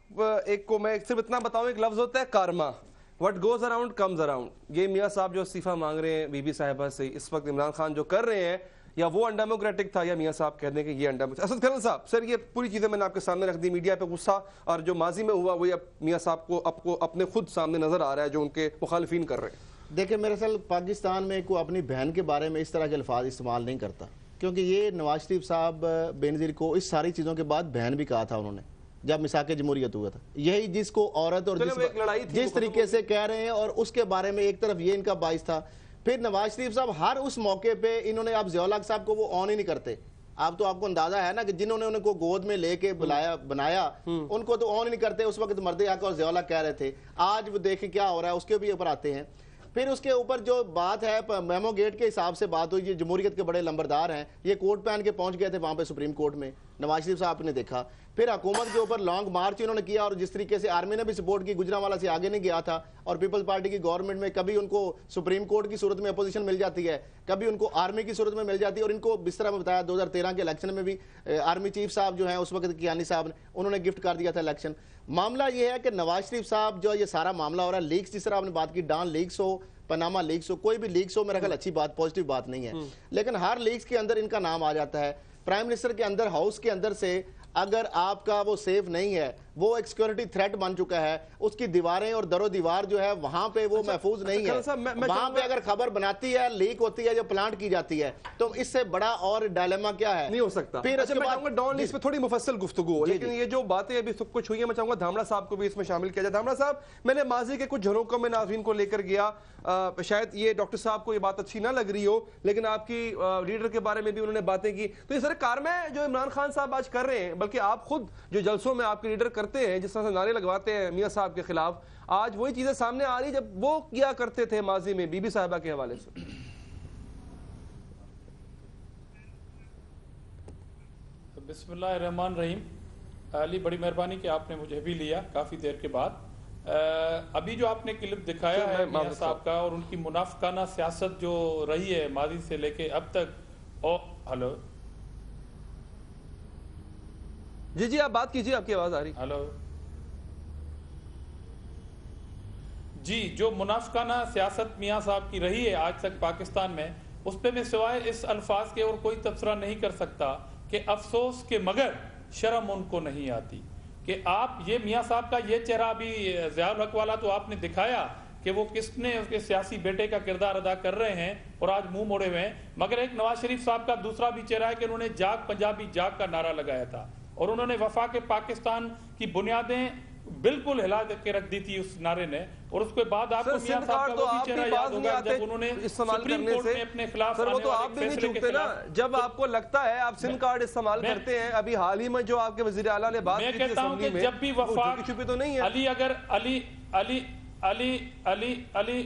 एक को मैं सिर्फ इतना बताऊं, एक लफ्ज होता है कारमा, what goes around comes around. ये मियाँ साहब जो इस्तीफा मांग रहे हैं बीबी साहिबा से, इस वक्त इमरान खान जो कर रहे हैं, या वो अनडेमोक्रेटिक था या मियाँ साहब कह दें कि ये अनडेमोक्रेटिक। असद खैरल साहब, सर ये पूरी चीज़ें मैंने आपके सामने रख दी। मीडिया पे गुस्सा और जो माजी में हुआ वही अब मियाँ साहब को आपको अपने खुद सामने नजर आ रहा है जो उनके मुखालिफिन कर रहे हैं। देखिए मेरे ख्याल पाकिस्तान में कोई अपनी बहन के बारे में इस तरह के अल्फाज इस्तेमाल नहीं करता, क्योंकि ये नवाज शरीफ साहब बेनज़ीर को इस सारी चीज़ों के बाद बहन भी कहा था उन्होंने जब मिसाक जमहूरियत हुआ था। यही जिसको औरत और जिस तरीके से कह रहे हैं, और उसके बारे में एक तरफ ये इनका बाइस था। फिर नवाज शरीफ साहब हर उस मौके पे इन्होंने, आप जियाउल हक साहब को वो ऑन ही नहीं करते। आप तो आपको अंदाजा है ना कि जिन्होंने उनको गोद में लेके बनाया उनको तो ऑन ही नहीं करते। उस वक्त मर्दे हक और जियाउल हक कह रहे थे। आज वो देखें क्या हो रहा है, उसके भी ऊपर आते हैं। फिर उसके ऊपर जो बात है मेमो गेट के हिसाब से बात हुई, ये जमहूरियत के बड़े लंबरदार हैं, ये कोट पहन के पहुंच गए थे वहां पे सुप्रीम कोर्ट में, नवाज शरीफ साहब ने देखा। फिर हुकूमत के ऊपर लॉन्ग मार्च इन्होंने किया, और जिस तरीके से आर्मी ने भी सपोर्ट की, गुजरांवाला से आगे नहीं गया था। और पीपल्स पार्टी की गवर्नमेंट में कभी उनको सुप्रीम कोर्ट की सूरत में अपोजिशन मिल जाती है, कभी उनको आर्मी की सूरत में मिल जाती है। और इनको जिस तरह में बताया 2013 के इलेक्शन में भी आर्मी चीफ साहब जो है उस वक्त कियानी साहब ने, उन्होंने गिफ्ट कर दिया था इलेक्शन। मामला ये है कि नवाज शरीफ साहब जो ये सारा मामला हो रहा है, लीक्स जिस तरह आपने बात की, डान लीक्स हो, पनामा लीक्स हो, कोई भी लीक्स हो, मेरा ख्याल अच्छी बात, पॉजिटिव बात नहीं है। लेकिन हर लीक्स के अंदर इनका नाम आ जाता है। प्राइम मिनिस्टर के अंदर, हाउस के अंदर से अगर आपका वो सेफ नहीं है, वो एक सिक्योरिटी थ्रेट बन चुका है, उसकी दीवारें और दरो दीवार जो है वहां पे वो महफूज नहीं है। वहां पे अगर खबर बनाती है, लीक होती है, जो प्लांट की जाती है, तो इससे बड़ा और डायलेमा क्या है? नहीं हो सकता। फिर अच्छा, मैं चाहूंगा डॉन लिस्ट पे थोड़ी मुफस्सल गुफ्तगू हो, लेकिन ये जो बातें अभी सब कुछ हुई है, मैं चाहूंगा धामड़ा साहब को भी इसमें शामिल किया जाए। धामड़ा साहब, मैंने माजी के कुछ झरोकों में नाज़रीन को लेकर गया, शायद ये डॉक्टर साहब को ये बात अच्छी ना लग रही हो, लेकिन आपकी लीडर के बारे में भी उन्होंने बातें की। तो ये सरकार में जो इमरान खान साहब आज कर रहे हैं, बल्कि आप खुद जो जलसों में आपके लीडर करते हैं, जिस तरह से नारे लगवाते हैं मियां साहब के खिलाफ, आज वही चीजें सामने आ रही जब वो किया करते थे माजी में बीबी साहिबा के हवाले से। बिस्मिल्लाहिर्रहमानिर्रहीम। अली, बड़ी मेहरबानी कि आपने मुझे भी लिया काफी देर के बाद। अभी जो आपने क्लिप दिखाया है मियां साहब का और उनकी मुनाफिकाना सियासत जो रही है माजी से लेके अब तक, हेलो जी जी आप बात कीजिए, आपकी आवाज आ रही। हेलो जी, जो मुनाफिकाना सियासत मियां साहब की रही है आज तक पाकिस्तान में, उस पे मैं सिवाय इस अल्फाज के और कोई तबसरा नहीं कर सकता कि अफसोस के मगर शर्म उनको नहीं आती। कि आप ये मियां साहब का ये चेहरा अभी ज़ियाउल हक वाला तो आपने दिखाया कि वो किसने उसके सियासी बेटे का किरदार अदा कर रहे हैं और आज मुंह मोड़े हुए हैं, मगर एक नवाज शरीफ साहब का दूसरा भी चेहरा है कि उन्होंने जाग पंजाबी जाग का नारा लगाया था और उन्होंने वफा के पाकिस्तान की बुनियादें बिल्कुल हिला के रख दी थी उस नारे ने। और उसके बाद आपको मियां साहब का वो भी चेहरा याद होगा जब उन्होंने सुप्रीम कोर्ट में अपने खिलाफ सर, वो तो आप भी नहीं चूकते ना, जब आपको लगता है आप सिम कार्ड इस्तेमाल करते हैं। अभी हाल ही में जो आपके वजीर आला ने बात की थी असेंबली में, जब भी वफा छुपी तो नहीं है। अली अगर अली अली अली अली अली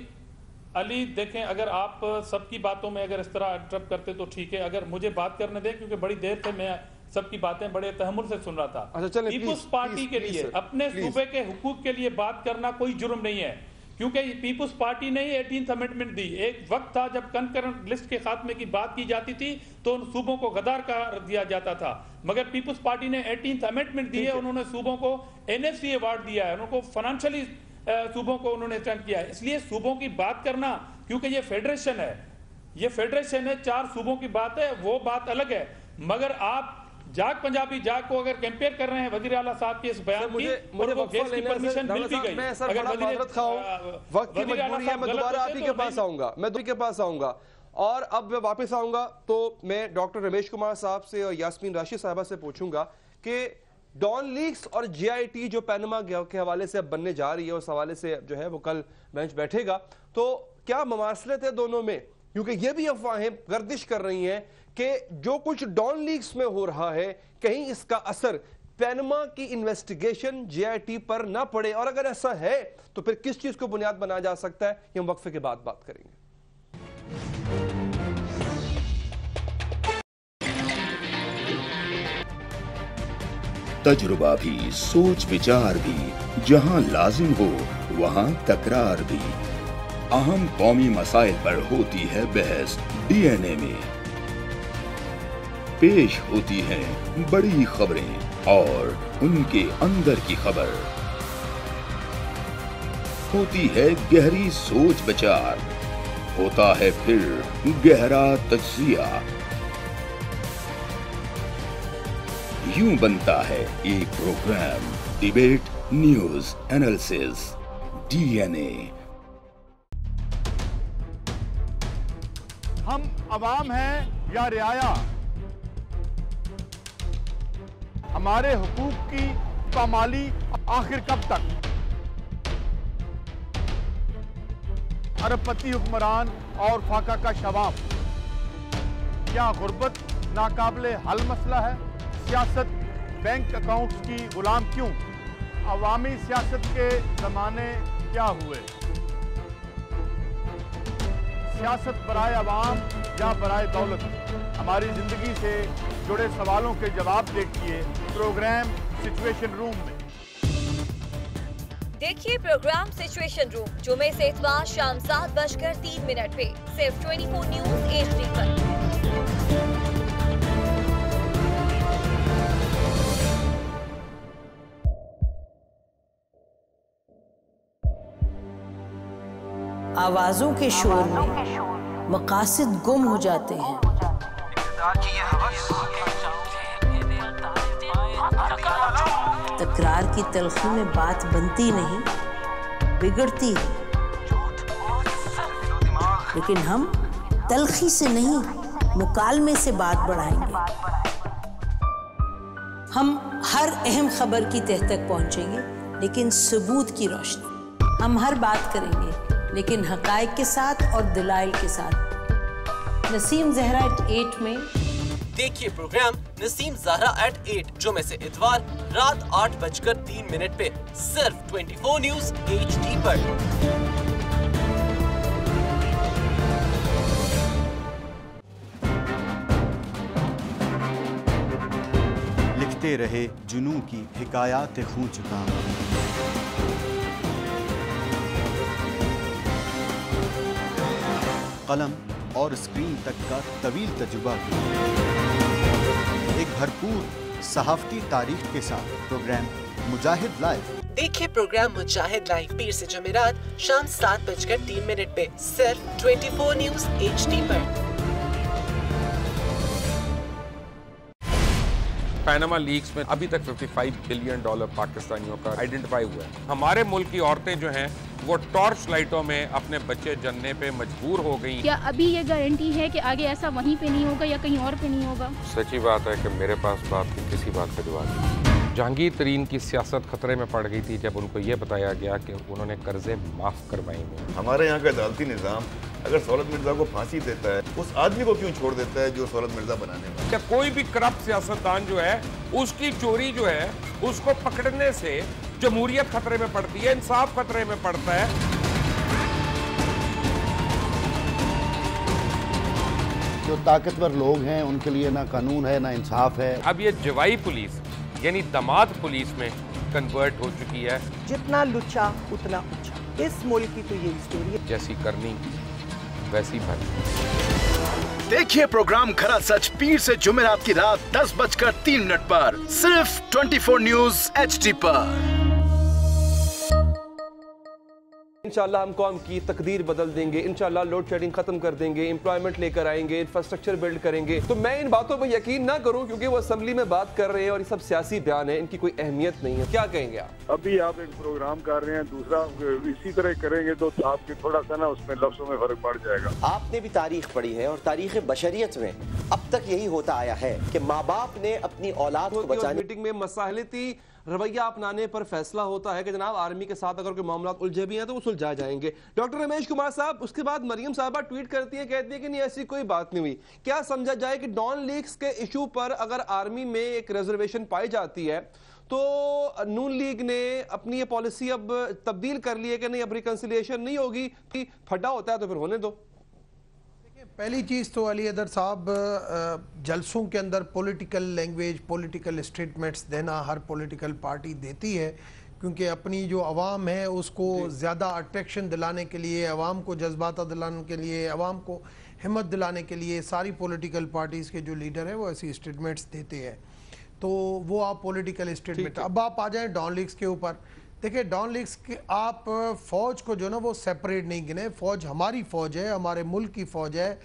अली देखें, अगर आप सबकी बातों में अगर इस तरह इंटरप्ट करते तो ठीक है, अगर मुझे बात करने दें, क्योंकि बड़ी देर से मैं सबकी बातें बड़े तहम्मुल से सुन रहा था। पीपुल्स पार्टी के लिए अपने सूबे के हुकूक के लिए बात करना कोई जुर्म नहीं है। क्योंकि पीपुल्स पार्टी ने 18th अमेंडमेंट दी। एक वक्त था जब कंकरेंट लिस्ट के खात्मे की बात की जाती थी तो उन सूबों को गद्दार करार दिया जाता था, मगर पीपुल्स पार्टी ने 18th अमेंडमेंट दी है, उन्होंने सूबों को NFC अवार्ड दिया है, उनको फाइनेंशियली सूबों को उन्होंने स्ट्रेंथ किया है। इसलिए सूबों की बात करना, क्योंकि ये फेडरेशन है, ये फेडरेशन है, 4 सूबों की बात है, वो बात अलग है। मगर आप जाग पंजाबी जाग को अगर कंपेयर कर रहे हैं वजीर आला साहब के इस बयान की, और वो गैस की परमिशन मिल भी गई। मैं सर बड़ा माजरत खाऊं, वक्त की मजबूरी है, मैं दोबारा आप ही के पास आऊंगा, मैं दूसरे के पास आऊंगा, और अब मैं वापस आऊंगा तो मैं डॉक्टर रमेश कुमार साहब से और यास्मीन राशिद साहिबा से पूछूंगा कि डॉन लीक्स और JIT जो पैनमा के हवाले से अब बनने जा रही है, उस हवाले से जो है वो कल बेंच बैठेगा, तो क्या ममासलत है दोनों में? क्योंकि ये भी अफवाहें गर्दिश कर रही हैं कि जो कुछ डॉन लीक्स में हो रहा है, कहीं इसका असर पैनमा की इन्वेस्टिगेशन JIT पर ना पड़े, और अगर ऐसा है तो फिर किस चीज को बुनियाद बनाया जा सकता है, ये हम वक्फे के बाद बात करेंगे। तजुर्बा भी, सोच विचार भी, जहां लाजिम हो वहां तकरार भी। अहम कौमी मसाइल पर होती है बहस DNA में। पेश होती हैं बड़ी खबरें और उनके अंदर की खबर। होती है गहरी सोच विचार, होता है फिर गहरा तज्जिया। यूं बनता है एक programme, debate news analysis DNA। हम अवाम हैं या रियाया, हमारे हुकूक की पामाली आखिर कब तक? अरबपति हुक्मरान और फाका का शवाब, क्या गुर्बत नाकाबिले हल मसला है? सियासत बैंक अकाउंट्स की गुलाम क्यों? अवामी सियासत के जमाने क्या हुए? सियासत बराए अवाम या बराए दौलत? हमारी जिंदगी से जुड़े सवालों के जवाब देखिए प्रोग्राम सिचुएशन रूम में। देखिए प्रोग्राम सिचुएशन रूम जुमे से इतवार शाम 7:03 पे सिर्फ 24 न्यूज HD पर। आवाजों के शोर में मकासद गुम हो जाते हैं। तकरार की तलखी में बात बनती नहीं, बिगड़ती है। लेकिन हम तलखी से नहीं, मुकालमे से बात बढ़ाएंगे। हम हर अहम खबर की तह तक पहुंचेंगे, लेकिन सबूत की रोशनी। हम हर बात करेंगे, लेकिन हकायक के साथ और दलाइल के साथ। नसीम ज़हरा @8 में देखिए प्रोग्राम नसीम ज़हरा @8 जुमे से इतवार रात 8:03 पे सिर्फ 24 न्यूज HD पर। लिखते रहे जुनून की हिकायात खून चुका। कलम और स्क्रीन तक का तवील तजुर्बा भी। एक भरपूर सहाफती तारीख के साथ प्रोग्राम मुजाहिद लाइव। देखिए प्रोग्राम मुजाहिद लाइव पीर से जुमेरात शाम 7:03 पे सिर्फ 24 न्यूज HD पर। पैनामा लीक्स में अभी तक $55 बिलियन पाकिस्तानियों का आइडेंटिफाई हुआ है। हमारे मुल्क की औरतें जो हैं वो टॉर्च लाइटों में अपने बच्चे जनने पे मजबूर हो गई। क्या अभी ये गारंटी है कि आगे ऐसा वहीं पे नहीं होगा या कहीं और पे नहीं होगा? सच्ची बात है कि मेरे पास बाप की किसी बात पे जवाब नहीं। जहांगीर तरीन की सियासत खतरे में पड़ गई थी जब उनको ये बताया गया कि उन्होंने कर्जे माफ करवाएंगे। हमारे यहाँ का अदालती निज़ाम अगर सौलत मिर्जा को फांसी देता है, उस आदमी को क्यों छोड़ देता है जो सौलत मिर्जा बनाने वाला? क्या कोई भी करप्ट सियासतदान जो है उसकी चोरी जो है उसको पकड़ने से जमहूरियत खतरे में पड़ती है, इंसाफ खतरे में पड़ता है। जो ताकतवर लोग हैं उनके लिए ना कानून है ना इंसाफ है। अब ये जवाई पुलिस यानी दमाद पुलिस में कन्वर्ट हो चुकी है। जितना लुच्चा उतना ऊंचा। इस मुल्क की तो यही स्टोरी है। जैसी करनी वैसी भरनी। देखिए प्रोग्राम खरा सच पीर से जुमेरात की रात 10:03 पर सिर्फ 24 न्यूज HD पर। इंशाल्लाह हम कौम की तकदीर बदल देंगे, इंशाल्लाह लोड शेडिंग खत्म कर देंगे, एम्प्लॉयमेंट लेकर आएंगे, इंफ्रास्ट्रक्चर बिल्ड करेंगे। तो मैं इन बातों पर यकीन ना करूं क्योंकि वो असेंबली में बात कर रहे हैं और ये सब सियासी बयान है, इनकी कोई अहमियत नहीं है। क्या कहेंगे आप? अभी आप एक प्रोग्राम कर रहे हैं, दूसरा इसी तरह करेंगे तो आपके थोड़ा सा ना उसमें लफ्जों में फर्क पड़ जाएगा। आपने भी तारीख पढ़ी है और तारीख बशरियत में अब तक यही होता आया है कि माँ बाप ने अपनी औलाद को बचाने मीटिंग में मसाहलती रवैया अपनाने पर फैसला होता है कि जनाब आर्मी के साथ अगर कोई मामला उलझे भी हैं तो वो सुलझा जाएंगे। डॉक्टर रमेश कुमार साहब, उसके बाद मरियम साहबा ट्वीट करती है, कहती है कि नहीं ऐसी कोई बात नहीं हुई। क्या समझा जाए कि डॉन लीग्स के इशू पर अगर आर्मी में एक रिजर्वेशन पाई जाती है तो नून लीग ने अपनी ये पॉलिसी अब तब्दील कर ली है कि नहीं अब रिकंसिलिएशन नहीं होगी, फटा होता है तो फिर होने दो। पहली चीज़ तो अली अदर साहब, जलसों के अंदर पॉलिटिकल लैंग्वेज, पॉलिटिकल स्टेटमेंट्स देना हर पॉलिटिकल पार्टी देती है क्योंकि अपनी जो अवाम है उसको ज़्यादा अट्रैक्शन दिलाने के लिए, अवाम को जज्बात दिलाने के लिए, अवाम को हिम्मत दिलाने के लिए सारी पॉलिटिकल पार्टीज़ के जो लीडर हैं वो ऐसी स्टेटमेंट्स देते हैं। तो वो आप पॉलिटिकल स्टेटमेंट। अब आप आ जाएँ डॉन लीग्स के ऊपर। देखिए डॉन लीग्स के आप फ़ौज को जो ना वो सेपरेट नहीं गिने। फ़ौज हमारी फ़ौज है, हमारे मुल्क की फ़ौज है।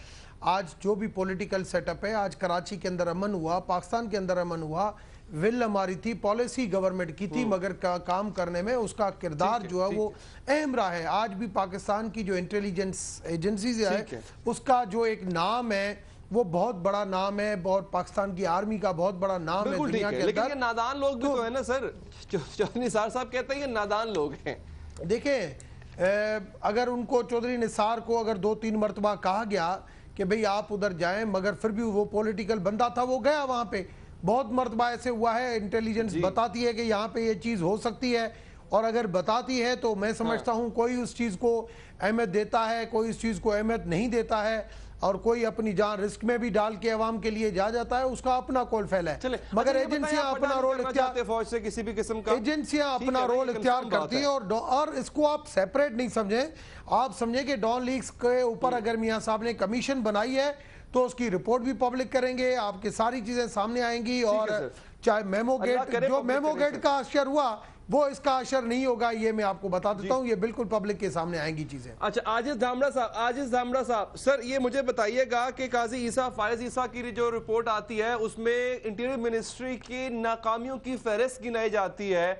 आज जो भी पॉलिटिकल सेटअप है, आज कराची के अंदर अमन हुआ, पाकिस्तान के अंदर अमन हुआ, विल हमारी थी, पॉलिसी गवर्नमेंट की थी, मगर काम करने में उसका किरदार जो है वो अहम रहा है। आज भी पाकिस्तान की जो इंटेलिजेंस एजेंसीज है उसका जो एक नाम है वो बहुत बड़ा नाम है, बहुत पाकिस्तान की आर्मी का बहुत बड़ा नाम है दुनिया के अंदर। लेकिन ये नादान लोग भी तो है ना सर, चौधरी निसार साहब कहते हैं ये नादान लोग हैं। देखें अगर उनको चौधरी निसार को अगर 2-3 मरतबा कहा गया कि भाई आप उधर जाएं, मगर फिर भी वो पॉलिटिकल बंदा था, वो गया वहाँ पे। बहुत मरतबा ऐसे हुआ है, इंटेलिजेंस बताती है कि यहाँ पे ये चीज़ हो सकती है और अगर बताती है तो मैं समझता हूँ कोई उस चीज़ को अहमियत देता है, कोई उस चीज़ को अहमियत नहीं देता है और कोई अपनी जान रिस्क में भी डाल के अवाम के लिए जा जाता है, उसका अपना कौल फैला है। मगर एजेंसियां अपना रोल इख्तियार, फौज से किसी भी किस्म का एजेंसियां अपना रोल इख्तियार करती हैं और इसको आप सेपरेट नहीं समझें। आप समझें कि डॉन लीग्स के ऊपर अगर मियां साहब ने कमीशन बनाई है तो उसकी रिपोर्ट भी पब्लिक करेंगे, आपकी सारी चीजें सामने आएंगी और चाहे मेमो गेट, जो मेमो गेट का अशर हुआ वो इसका असर नहीं होगा, ये मैं आपको बता देता हूँ, ये बिल्कुल पब्लिक के सामने आएंगी चीजें। अच्छा आजिज धामड़ा साहब, सर ये मुझे बताइएगा कि काजी ईसा फायज ईसा की जो रिपोर्ट आती है उसमें इंटीरियर मिनिस्ट्री की नाकामियों की फहरिस्त गिनाई जाती है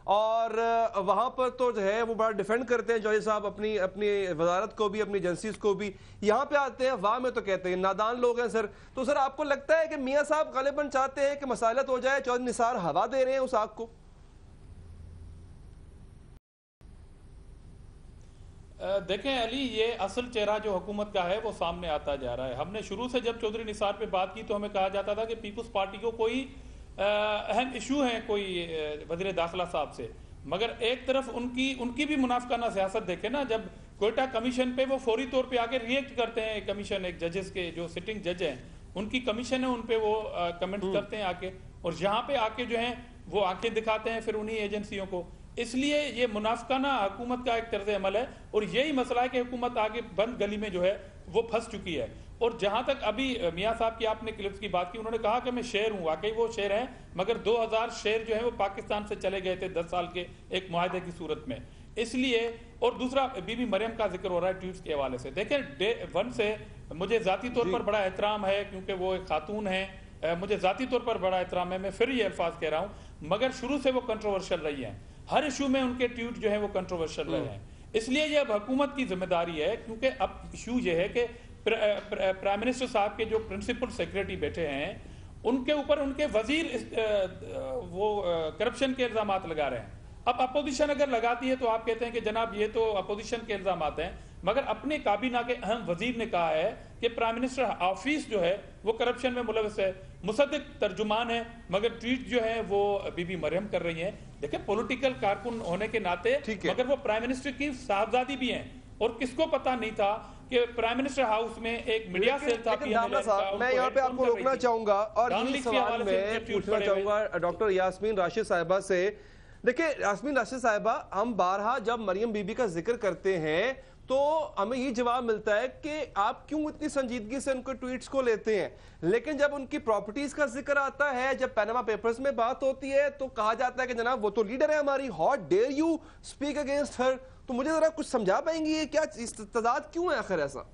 और वहां पर तो जो है वो बड़ा डिफेंड करते हैं जॉय साहब अपनी वजारत को भी, अपनी एजेंसीज को भी। यहाँ पे आते हैं वाह में तो कहते हैं नादान लोग हैं सर। तो सर आपको लगता है कि मियाँ साहब गालिबन चाहते हैं कि मसालत हो जाए, चौधरी निसार हवा दे रहे हैं उस आग को? देखें अली, ये असल चेहरा जो हुकूमत का है वो सामने आता जा रहा है। हमने शुरू से जब चौधरी निसार पे बात की तो हमें कहा जाता था कि पीपुल्स पार्टी को कोई अहम इशू है कोई वज़ीर दाखिला साहब से, मगर एक तरफ उनकी भी मुनाफिकाना सियासत देखे ना। जब कोयटा कमीशन पे वो फौरी तौर पे आके रिएक्ट करते हैं, कमीशन एक जजेस के जो सिटिंग जज हैं उनकी कमीशन है, उन पे वो कमेंट करते हैं आके, और यहाँ पे आके जो है वो आंखें दिखाते हैं फिर उन्हीं एजेंसियों को। इसलिए ये मुनाफिकाना हुकूमत का एक तर्ज अमल है और यही मसला है कि हुकूमत आगे बंद गली में जो है वो फंस चुकी है। और जहां तक अभी मियाँ साहब की आपने क्लिप्स की बात की, उन्होंने कहा कि मैं शेर हूं, वाकई वो शेर हैं, मगर 2000 शेर जो है वो पाकिस्तान से चले गए थे 10 साल के एक मुआहदे की सूरत में। इसलिए और दूसरा बीबी मरियम का जिक्र हो रहा है ट्वीट्स के हवाले से। देखें डे 1 से मुझे जाती तौर पर बड़ा एहतराम है क्योंकि वो एक खातून है, मुझे जाती तौर पर बड़ा एहतराम है, मैं फिर ये अल्फाज कह रहा हूँ, मगर शुरू से वो कंट्रोवर्शियल रही है। हर इशू में उनके ट्वीट जो है वो कंट्रोवर्शियल रहे हैं। इसलिए ये अब हुकूमत की जिम्मेदारी है, क्योंकि अब इशू ये है कि प्राइम मिनिस्टर साहब के जो प्रिंसिपल सेक्रेटरी बैठे हैं उनके ऊपर उनके वजीर वो करप्शन के इल्जाम लगा रहे हैं। अब अपोजिशन अगर लगाती है तो आप कहते हैं कि जनाब ये तो अपोजिशन के इल्जाम हैं, मगर अपने काबीना के अहम वजीर ने कहा है कि प्राइम मिनिस्टर ऑफिस जो है वो करप्शन में मुलविस है। मुसद्दिक तर्जुमान है, मगर ट्वीट जो है वो बीबी मरियम कर रही हैं। देखिए पॉलिटिकल कारकुन होने के नाते मगर वो प्राइम मिनिस्टर की साहबजादी भी हैं, और किसको पता नहीं था कि प्राइम मिनिस्टर हाउस में एक मीडिया सेल था। मैं यहाँ पे आपको रोकना चाहूंगा और इसी सवाल में पूछना चाहूंगा डॉक्टर यास्मीन राशिद साहिबा से। देखिए यास्मीन राशिद साहिबा, हम बारहा जब मरियम बीबी का जिक्र करते हैं तो हमें ये जवाब मिलता है कि आप क्यों इतनी संजीदगी से उनके ट्वीट्स को लेते हैं, लेकिन जब उनकी प्रॉपर्टीज का जिक्र आता है, जब पैनामा पेपर्स में बात होती है तो कहा जाता है कि जनाब वो तो लीडर है हमारी, how dare you speak against her. तो मुझे जरा कुछ समझा पाएंगी ये क्या तजाद क्यों है आखिर ऐसा?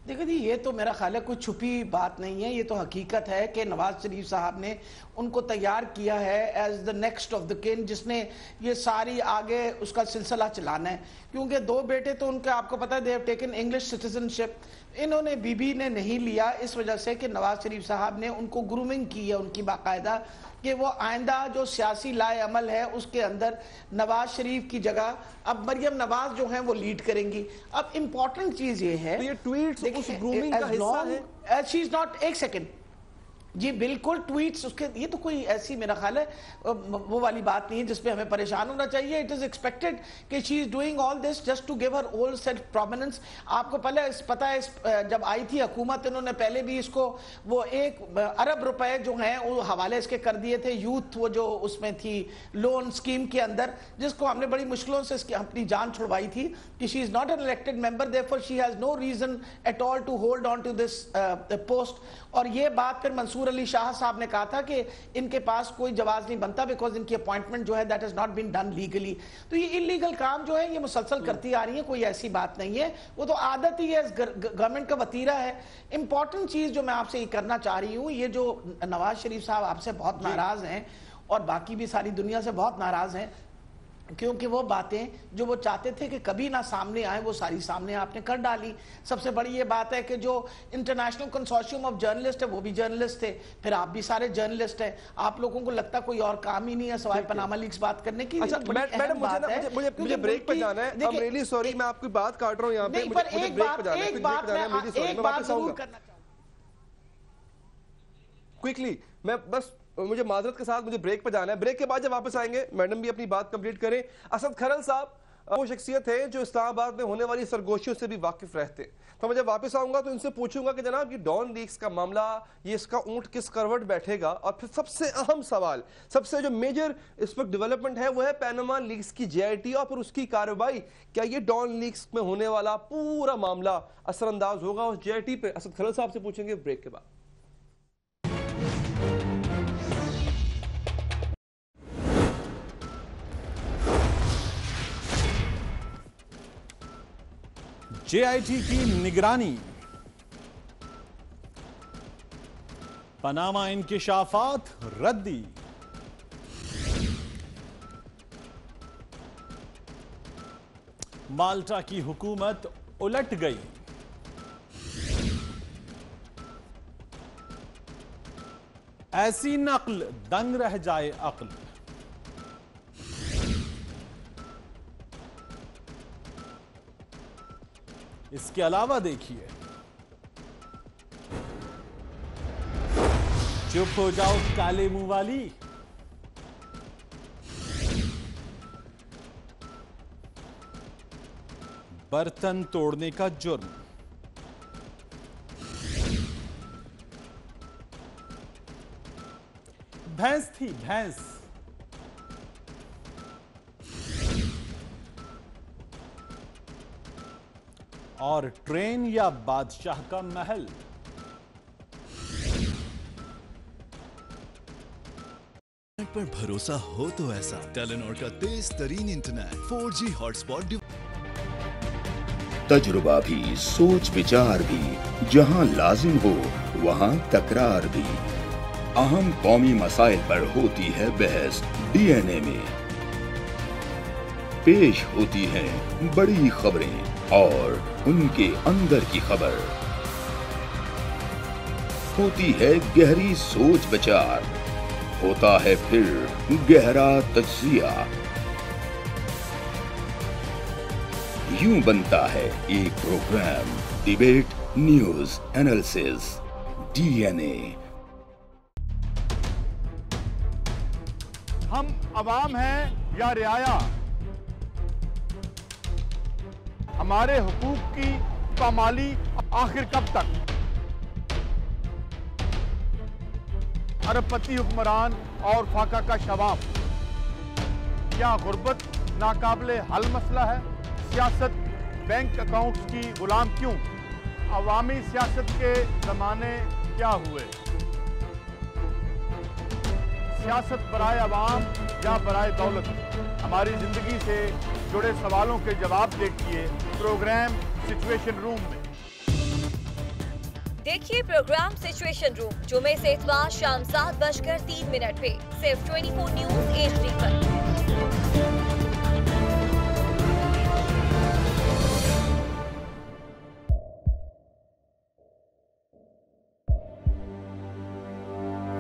देखो जी, ये तो मेरा ख्याल है कोई छुपी बात नहीं है, ये तो हकीकत है कि नवाज शरीफ साहब ने उनको तैयार किया है as the next of the kin, जिसने ये सारी आगे उसका सिलसिला चलाना है। क्योंकि 2 बेटे तो उनके, आपको पता है, they have taken English citizenship. इन्होंने बीबी ने नहीं लिया इस वजह से कि नवाज शरीफ साहब ने उनको ग्रूमिंग की है उनकी बाकायदा, कि वो आइंदा जो सियासी लाए अमल है उसके अंदर नवाज शरीफ की जगह अब मरियम नवाज जो हैं वो लीड करेंगी। अब इंपॉर्टेंट चीज ये है, तो ये ट्वीट्स उस ग्रूमिंग का हिस्सा है। शी इज नॉट, एक सेकंड जी, बिल्कुल ट्वीट्स उसके, ये तो कोई ऐसी मेरा ख्याल है वो वाली बात नहीं है जिसपे हमें परेशान होना चाहिए। इट इज एक्सपेक्टेड कि she is doing all this just to give her old self prominence. आपको पहले पता है जब आई थी हुकूमत, इन्होंने पहले भी इसको वो 1 अरब रुपए जो हैं वो हवाले इसके कर दिए थे यूथ, वो जो उसमें थी लोन स्कीम के अंदर, जिसको हमने बड़ी मुश्किलों से इसकी अपनी जान छुड़वाई थी कि she is not an elected member, therefore she has no reason at all to hold on to this post. और ये बात फिर मंसूर अली शाह साहब ने कहा था कि इनके पास कोई जवाब नहीं बनता बिकॉज इनकी अपॉइंटमेंट जो है that is not been done legally. तो ये इलीगल काम जो है ये मुसलसल करती आ रही है, कोई ऐसी बात नहीं है, वो तो आदत ही है, गवर्नमेंट का वतीरा है। इंपॉर्टेंट चीज जो मैं आपसे ये करना चाह रही हूँ, ये जो नवाज शरीफ साहब आपसे बहुत नाराज हैं और बाकी भी सारी दुनिया से बहुत नाराज हैं, क्योंकि वो बातें जो वो चाहते थे कि कभी ना सामने आए वो सारी सामने आपने कर डाली। सबसे बड़ी ये बात है कि जो इंटरनेशनल कंसोर्शियम ऑफ जर्नलिस्ट है वो भी जर्नलिस्ट थे, फिर आप भी सारे जर्नलिस्ट हैं, आप लोगों को लगता कोई और काम ही नहीं है सवाए पनामा लीक्स बात करने की। अच्छा मैडम, मुझे ब्रेक पे जाना है, आई एम रियली सॉरी, मैं आपकी बात काट रहा हूं यहां पे, मुझे ब्रेक पे जाना है, एक बात जरूर करना क्विकली, मैं बस मुझे माजरत के साथ मुझे ब्रेक पे जाना है, ब्रेक के बाद जब वापस आएंगे मैडम भी अपनी बात कंप्लीट करें। असद खरल साहब वो शख्सियत है जो इस्लामाबाद में होने वाली सरगोशियों से भी वाकिफ रहते, तो मैं जब वापस आऊंगा तो इनसे पूछूंगा कि जनाब ये डॉन लीक्स का मामला, ये इसका ऊंट किस करवट बैठेगा, और फिर सबसे अहम सवाल, सबसे जो मेजर इस वक्त डेवलपमेंट है वो है पैनामा लीक्स की JIT और फिर उसकी कार्रवाई। क्या ये डॉन लीक्स में होने वाला पूरा मामला असरअंदाज होगा उस JIT पे? असद खरल साहब से पूछेंगे ब्रेक के बाद। JIT की निगरानी, पनामा इंकिशाफात रद्दी, माल्टा की हुकूमत उलट गई, ऐसी नक्ल दंग रह जाए अक्ल, इसके अलावा देखिए चुप हो जाओ काले मुंह वाली, बर्तन तोड़ने का जुर्म, भैंस थी भैंस, और ट्रेन या बादशाह का महल। पर भरोसा हो तो ऐसा टेलीनॉर का तेज तरीन इंटरनेट 4G हॉटस्पॉट। तजुर्बा भी, सोच विचार भी, जहां लाजिम हो वहां तकरार भी। अहम कौमी मसाइल पर होती है बहस DNA में। पेश होती हैं बड़ी खबरें और उनके अंदर की खबर। होती है गहरी सोच विचार, होता है फिर गहरा तज्जिया। यूं बनता है एक programme, debate news analysis DNA। हम अवाम हैं या रियाया, हमारे हुकूक की पामाली आखिर कब तक? अरबपति हुक्मरान और फाका का शवाब। क्या गुर्बत नाकाबिले हल मसला है? सियासत बैंक अकाउंट्स की गुलाम क्यों? अवामी सियासत के ज़माने क्या हुए? सियासत बराए अवाम या बराए दौलत? हमारी ज़िंदगी से जुड़े सवालों के जवाब देखिए प्रोग्राम सिचुएशन रूम में। देखिए प्रोग्राम सिचुएशन रूम जुमे से इतवार शाम 7:03 पे सिर्फ 24 न्यूज़ HD पर।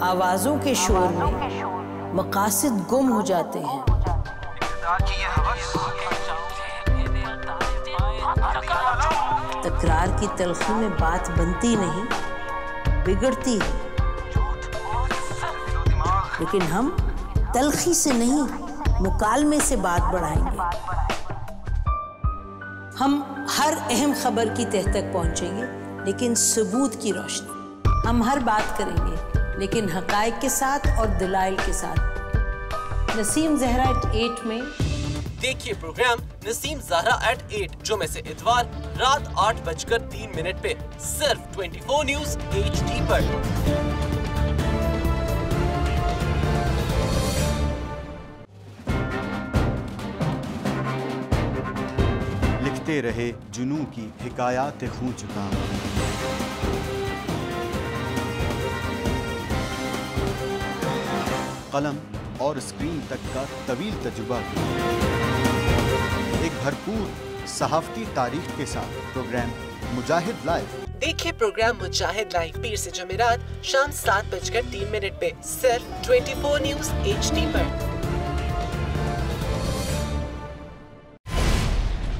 आवाजों के शोर में मकासद गुम हो जाते हैं। तकरार की तलखी में बात बनती नहीं, बिगड़ती है। लेकिन हम तलखी से नहीं, मुकालमे से बात बढ़ाएंगे। हम हर अहम खबर की तह तक पहुंचेंगे, लेकिन सबूत की रोशनी। हम हर बात करेंगे, लेकिन हकायक के साथ और दलाइल के साथ। नसीम ज़हरा @8 में देखिए प्रोग्राम नसीम ज़हरा @8 जुमे से इतवार रात 8:03 पे सिर्फ 24 न्यूज़ HD पर। लिखते रहे जुनू की हिकायात खूं चुका। कलम और स्क्रीन तक का तवील तजुर्बा भी। एक भरपूर सहाफती तारीख के साथ प्रोग्राम मुजाहिद लाइव। देखिए प्रोग्राम मुजाहिद लाइव पीर से जुमेरात शाम 7:03 पे सिर्फ 24 न्यूज़ HD पर।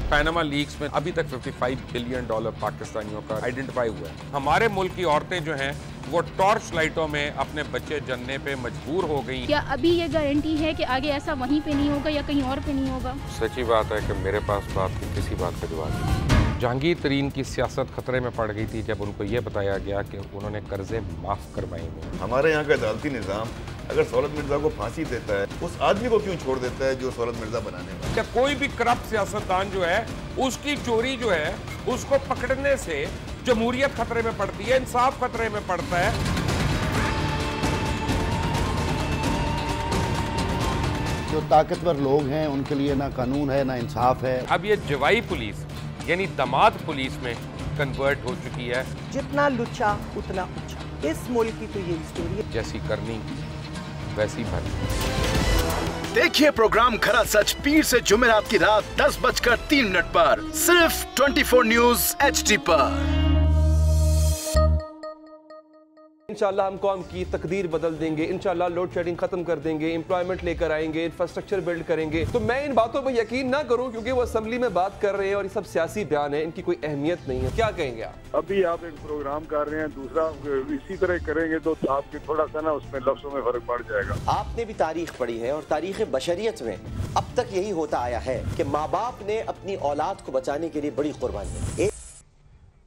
पैनामा लीक्स में अभी तक $55 बिलियन पाकिस्तानियों का आइडेंटिफाई हुआ है। हमारे मुल्क की औरतें जो हैं वो टॉर्च लाइटों में अपने बच्चे जनने पे मजबूर हो गई। क्या अभी ये गारंटी है कि आगे ऐसा वहीं पे नहीं होगा या कहीं और पे नहीं होगा? सच्ची बात है कि मेरे पास बात की किसी बात का जवाब नहीं। जहांगीर तरीन की सियासत खतरे में पड़ गई थी जब उनको ये बताया गया कि उन्होंने कर्जे माफ करवाएंगे। हमारे यहाँ का अदालती निज़ाम अगर सौलत मिर्जा को फांसी देता है, उस आदमी को क्यों छोड़ देता है जो सौलत मिर्जा बनाने वाला? क्या कोई भी करप्ट सियासतदान जो है उसकी चोरी जो है उसको पकड़ने से जमहूरियत खतरे में पड़ती है, इंसाफ खतरे में पड़ता है। जो ताकतवर लोग हैं उनके लिए ना कानून है ना इंसाफ है। अब ये जवाई पुलिस यानी दामाद पुलिस में कन्वर्ट हो चुकी है। जितना लुच्चा उतना ऊंचा। इस मुल्क की तो ये स्टोरी है। जैसी करनी वैसी भरनी। देखिए प्रोग्राम खरा सच पीर से जुमेरात की रात 10:03 पर सिर्फ 24 न्यूज़ HD पर। इंशाल्लाह हम कौम की तकदीर बदल देंगे, इंशाल्लाह लोड शेडिंग खत्म कर देंगे, एम्प्लॉयमेंट लेकर आएंगे, इंफ्रास्ट्रक्चर बिल्ड करेंगे। तो मैं इन बातों पर यकीन ना करूं क्योंकि वो असेंबली में बात कर रहे हैं और ये सब सियासी बयान है, इनकी कोई अहमियत नहीं है। क्या कहेंगे आप? अभी आप एक प्रोग्राम कर रहे हैं, दूसरा इसी तरह करेंगे तो आपके थोड़ा सा ना उसमें लफ्जों में फर्क पड़ जाएगा। आपने भी तारीख पढ़ी है और तारीख बशरियत में अब तक यही होता आया है कि माँ बाप ने अपनी औलाद को बचाने के लिए बड़ी कुर्बानी।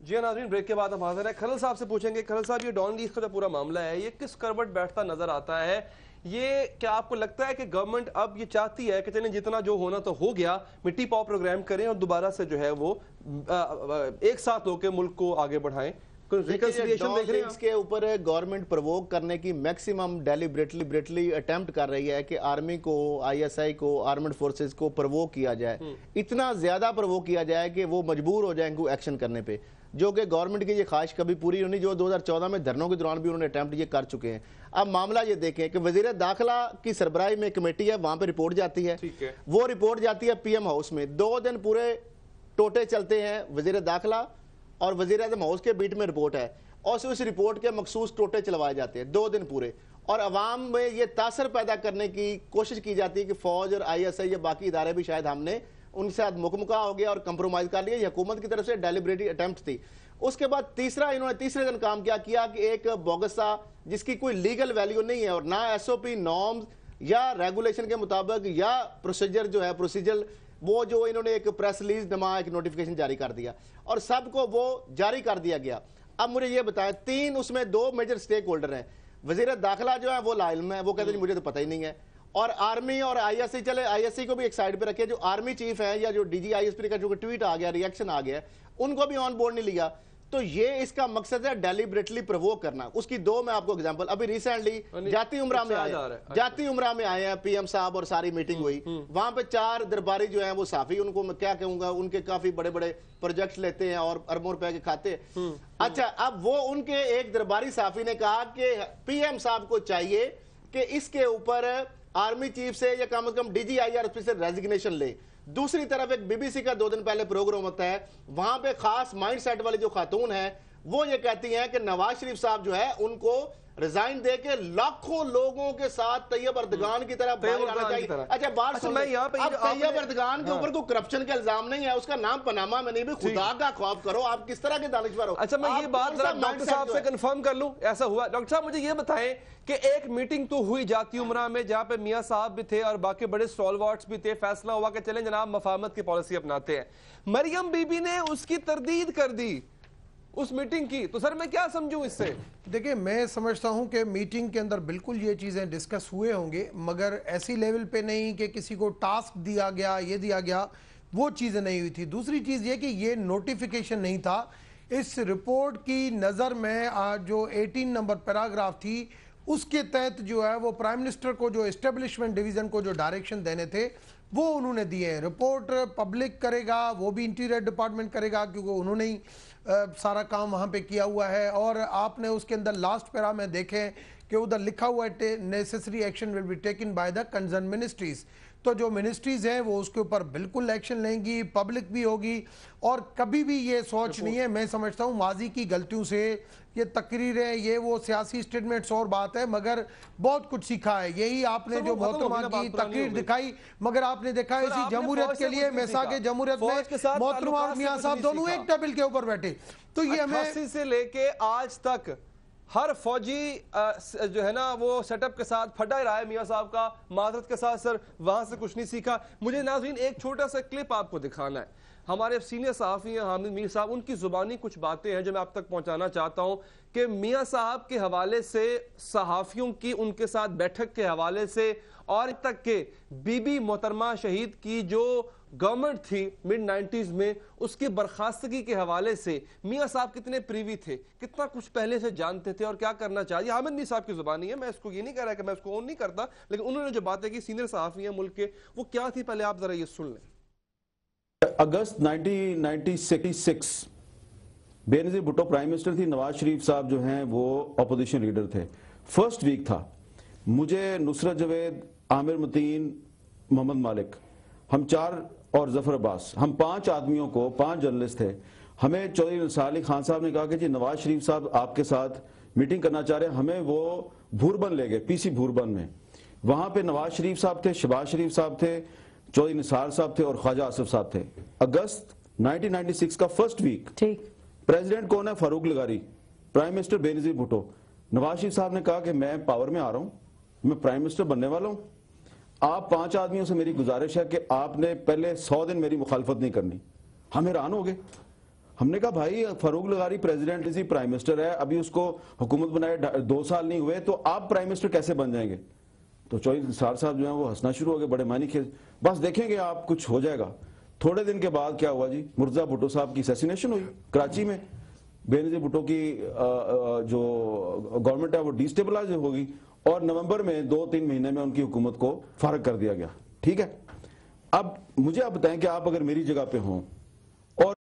जी नाज़रीन, ब्रेक के बाद हम हाजिर हैं। खलल साहब से पूछेंगे, खलल साहब ये डॉन लीग का जो पूरा मामला है ये किस करवट बैठता नजर आता है? ये क्या आपको लगता है कि गवर्नमेंट अब ये चाहती है कि चलें जितना जो होना तो हो गया, मिट्टी पाव प्रोग्राम करें और दोबारा से जो है वो एक साथ होकर मुल्क को आगे बढ़ाएं? के ऊपर गवर्नमेंट प्रवोक करने की मैक्सिमम डेलिबरेटली अटेम्प्ट कर रही है कि आर्मी को, ISI को, आर्मड फोर्सेस को प्रवोक किया जाए, इतना ज्यादा प्रवोक किया जाए कि वो मजबूर हो जाए इनको एक्शन करने पे, जो कि गवर्नमेंट की ये ख्वाहिश कभी पूरी नहीं, जो 2014 में धरनों के दौरान भी उन्होंने अटेम्प्ट ये कर चुके हैं। अब मामला ये देखें कि वजीर दाखिला की सरबराही में कमेटी है, वहां पे रिपोर्ट जाती है, वो रिपोर्ट जाती है PM हाउस में, 2 दिन पूरे टोटे चलते हैं वजीर दाखिला और वजीर आज़म हाउस के बीच में रिपोर्ट है और उस रिपोर्ट के मखसूस टोटे चलवाए जाते हैं 2 दिन पूरे, और अवाम में ये तासर पैदा करने की कोशिश की जाती है कि फौज और ISI या बाकी इदारे भी शायद हमने उनके साथ मुकमुका हो गया और कंप्रोमाइज कर लिया। ये हुकूमत की तरफ से डेलिबरेटली अटेम्प्ट थी। उसके बाद इन्होंने तीसरे दिन काम क्या किया कि एक बोगसा जिसकी कोई लीगल वैल्यू नहीं है और ना SOP नॉर्म्स या रेगुलेशन के मुताबिक या प्रोसीजर जो है प्रोसीजर वो जो इन्होंने एक प्रेस रिलीज नमा एक नोटिफिकेशन जारी कर दिया और सबको वो जारी कर दिया गया। अब मुझे ये बताएं, 3 उसमें 2 मेजर स्टेक होल्डर हैं, وزیر داخلہ جو ہے وہ لا علم ہے, وہ کہتے ہیں مجھے تو پتہ ہی نہیں ہے. اور آرمی اور آئی ایس سی, چلے آئی ایس سی کو بھی ایک سائڈ پہ رکھے, جو آرمی چیف ہیں یا جو D G I S P کا جو ٹویٹ آ گیا, ریئیکشن آ گیا, ان کو بھی آن بورڈ نہیں لیا. تو یہ اس کا مقصد ہے ڈیلیبریٹلی پرووک کرنا. اس کی دو میں آپ کو اگزامپل, ابھی ریسنٹلی جاتی عمرہ میں آئے ہیں پی ایم صاحب اور ساری میٹنگ ہوئی, وہاں پہ 4 درباری جو ہیں وہ صحافی, ان کو میں کیا کہوں گا, ان کے کافی بڑے بڑے پروجیکٹس لیتے ہیں اور اربوں روپے کے کھاتے ہیں. اچھا, اب وہ ان کے ایک درباری صحافی نے کہا کہ پی ایم صاحب کو چاہیے کہ اس کے اوپر آرمی چیف سے یا کم از کم ڈی جی آئی آر سے ریزگنیشن لے. دوسری طرف ایک بی بی سی کا 2 دن پہلے پروگرام ہوتا ہے, وہاں پہ خاص مائنڈ سیٹ والی جو خاتون ہیں وہ یہ کہتی ہیں کہ نواز شریف صاحب جو ہے ان کو ریزائن دے کے لاکھوں لوگوں کے ساتھ طیب اردگان کی طرح باہر آنا چاہیے. اچھا بات سن لیں, اب طیب اردگان کے اوپر کوئی کرپشن کا الزام نہیں ہے, اس کا نام پاناما میں نہیں, بھی خدا کا خوف کرو, آپ کس طرح کے دانشور ہو. اچھا میں یہ بات ڈاکٹر صاحب سے کنفرم کر لوں, ایسا ہوا؟ ڈاکٹر صاحب مجھے یہ بتائیں کہ ایک میٹنگ تو ہوئی جاتی عمرہ میں جہاں پہ میاں صاحب بھی تھے اور باقی بڑے سٹالوارٹس بھی تھے, فیصلہ ہوا کہ چلیں جناب مفاہمت کی پالیسی اپناتے ہیں. مریم بی بی نے اس کی تردید کر دی اس میٹنگ کی, تو سر میں کیا سمجھوں اس سے؟ دیکھیں میں سمجھتا ہوں کہ میٹنگ کے اندر بالکل یہ چیزیں ڈسکس ہوئے ہوں گے, مگر ایسی لیول پہ نہیں کہ کسی کو ٹاسک دیا گیا, یہ دیا گیا, وہ چیزیں نہیں ہوئی تھی. دوسری چیز یہ کہ یہ نوٹیفیکیشن نہیں تھا. اس رپورٹ کی نظر میں جو 18 نمبر پیراگراف تھی اس کے تحت جو ہے وہ پرائم منسٹر کو جو اسٹیبلشمنٹ ڈویژن کو جو ڈائریکشن دینے تھے وہ انہوں نے دیے ہیں. رپورٹ پبلک کرے گا وہ بھی انٹیریئر ڈپارٹمنٹ کرے گا, کیونکہ انہوں نے ہی سارا کام وہاں پہ کیا ہوا ہے. اور آپ نے اس کے اندر لاسٹ پیرا میں دیکھیں کہ ادھر لکھا ہوا ہے necessary action will be taken by the concern ministries. تو جو منسٹریز ہیں وہ اس کے اوپر بالکل ایکشن لیں گی, پبلک بھی ہوگی, اور کبھی بھی یہ سوچ نہیں ہے. میں سمجھتا ہوں ماضی کی غلطیوں سے یہ تقریریں, یہ وہ سیاسی سٹیٹمنٹس اور بات ہے, مگر بہت کچھ سیکھا ہے. یہی آپ نے جو محترمہ کی تقریر دکھائی, مگر آپ نے دیکھا اسی جمہوریت کے لیے میثاق جمہوریت میں محترمہ اور میاں صاحب دونوں ایک ٹیبل کے اوپر بیٹھے. تو یہ ہمیں 88 سے لے کے آج تک ہر فوجی جو ہے نا وہ سیٹ اپ کے ساتھ پھٹا ہی رہا ہے میاں صاحب کا, معذرت کے ساتھ سر وہاں سے کچھ نہیں سیکھا. مجھے ناظرین ایک چھوٹا سا کلپ آپ کو دکھانا ہے. ہمارے سینئر صحافی ہیں حامد میر صاحب, ان کی زبانی کچھ باتیں ہیں جو میں آپ تک پہنچانا چاہتا ہوں کہ میاں صاحب کے حوالے سے, صحافیوں کی ان کے ساتھ بیٹھک کے حوالے سے, اور تک کہ بی بی محترمہ شہید کی جو گورنمنٹ تھی مڈ 90s میں اس کی برخاستگی کے حوالے سے میاں صاحب کتنے پریوی تھے, کتنا کچھ پہلے سے جانتے تھے اور کیا کرنا چاہیے. حامد میر صاحب کی زبانی ہے, میں اس کو یہ نہیں کہہ رہا کہ میں اس کو اون نہیں کرتا, لیکن انہوں نے جو باتیں کی سینئر صحافی ہیں ملک کے, وہ کیا تھی پہلے آپ ذرا یہ سن لیں. اگست 1996 بے نظیر بھٹو پرائم منسٹر تھی, نواز شریف صاحب جو ہیں وہ اپوزیشن لیڈر تھے. فرسٹ ویک تھا, مجھے نصرت جوید, عامر متین, محمد مالک, ہم 4 اور ظفر عباس, ہم 5 آدمیوں کو, 5 جرنلسٹ تھے. ہمیں چودھری نثار علی خان صاحب نے کہا کہ جی نواز شریف صاحب آپ کے ساتھ میٹنگ کرنا چاہ رہے ہیں. ہمیں وہ بھوربن لے گئے, پی سی بھوربن میں. وہاں پہ نواز شریف صاحب تھے, شہباز شریف صاحب تھے, چودھری نثار صاحب تھے اور خواجہ آصف صاحب تھے. اگست 1996 کا فرسٹ ویک. پریزیڈنٹ کون ہے؟ فاروق لغاری. پرائم منسٹر بے نظیر بھٹو. نواز شریف صاحب نے کہا کہ میں پاور میں آ رہا ہوں, میں پرائم منسٹر بننے والا ہوں, آپ 5 آدمیوں سے میری گزارش ہے کہ آپ نے پہلے 100 دن میری مخالفت نہیں کرنی. ہم حیران ہو گئے. ہم نے کہا بھائی فاروق لغاری پریزیڈنٹ اسی پرائم منسٹر ہے, ابھی اس کو حکومت بنائے 2 سال نہیں ہوئے, تو آپ پرائم منسٹر کیسے بن جائیں گے؟ تو چودھری نثار صاحب جو ہیں وہ ہنسنا شروع ہو گئے, بڑے معنی کے, بس دیکھیں گے آپ, کچھ ہو جائے گا. تھوڑے دن کے بعد کیا ہوا جی, مرتضیٰ بھٹو صاحب کی اسیسینیشن ہوئی کراچی میں. بے نظیر بھٹو کی جو گورنمنٹ ہے وہ ڈی اسٹیبلائز ہوگی, اور نومبر میں 2-3 مہینے میں ان کی حکومت کو فارغ کر دیا گیا. ٹھیک ہے, اب مجھے آپ بتائیں کہ آپ اگر میری جگہ پہ ہوں اور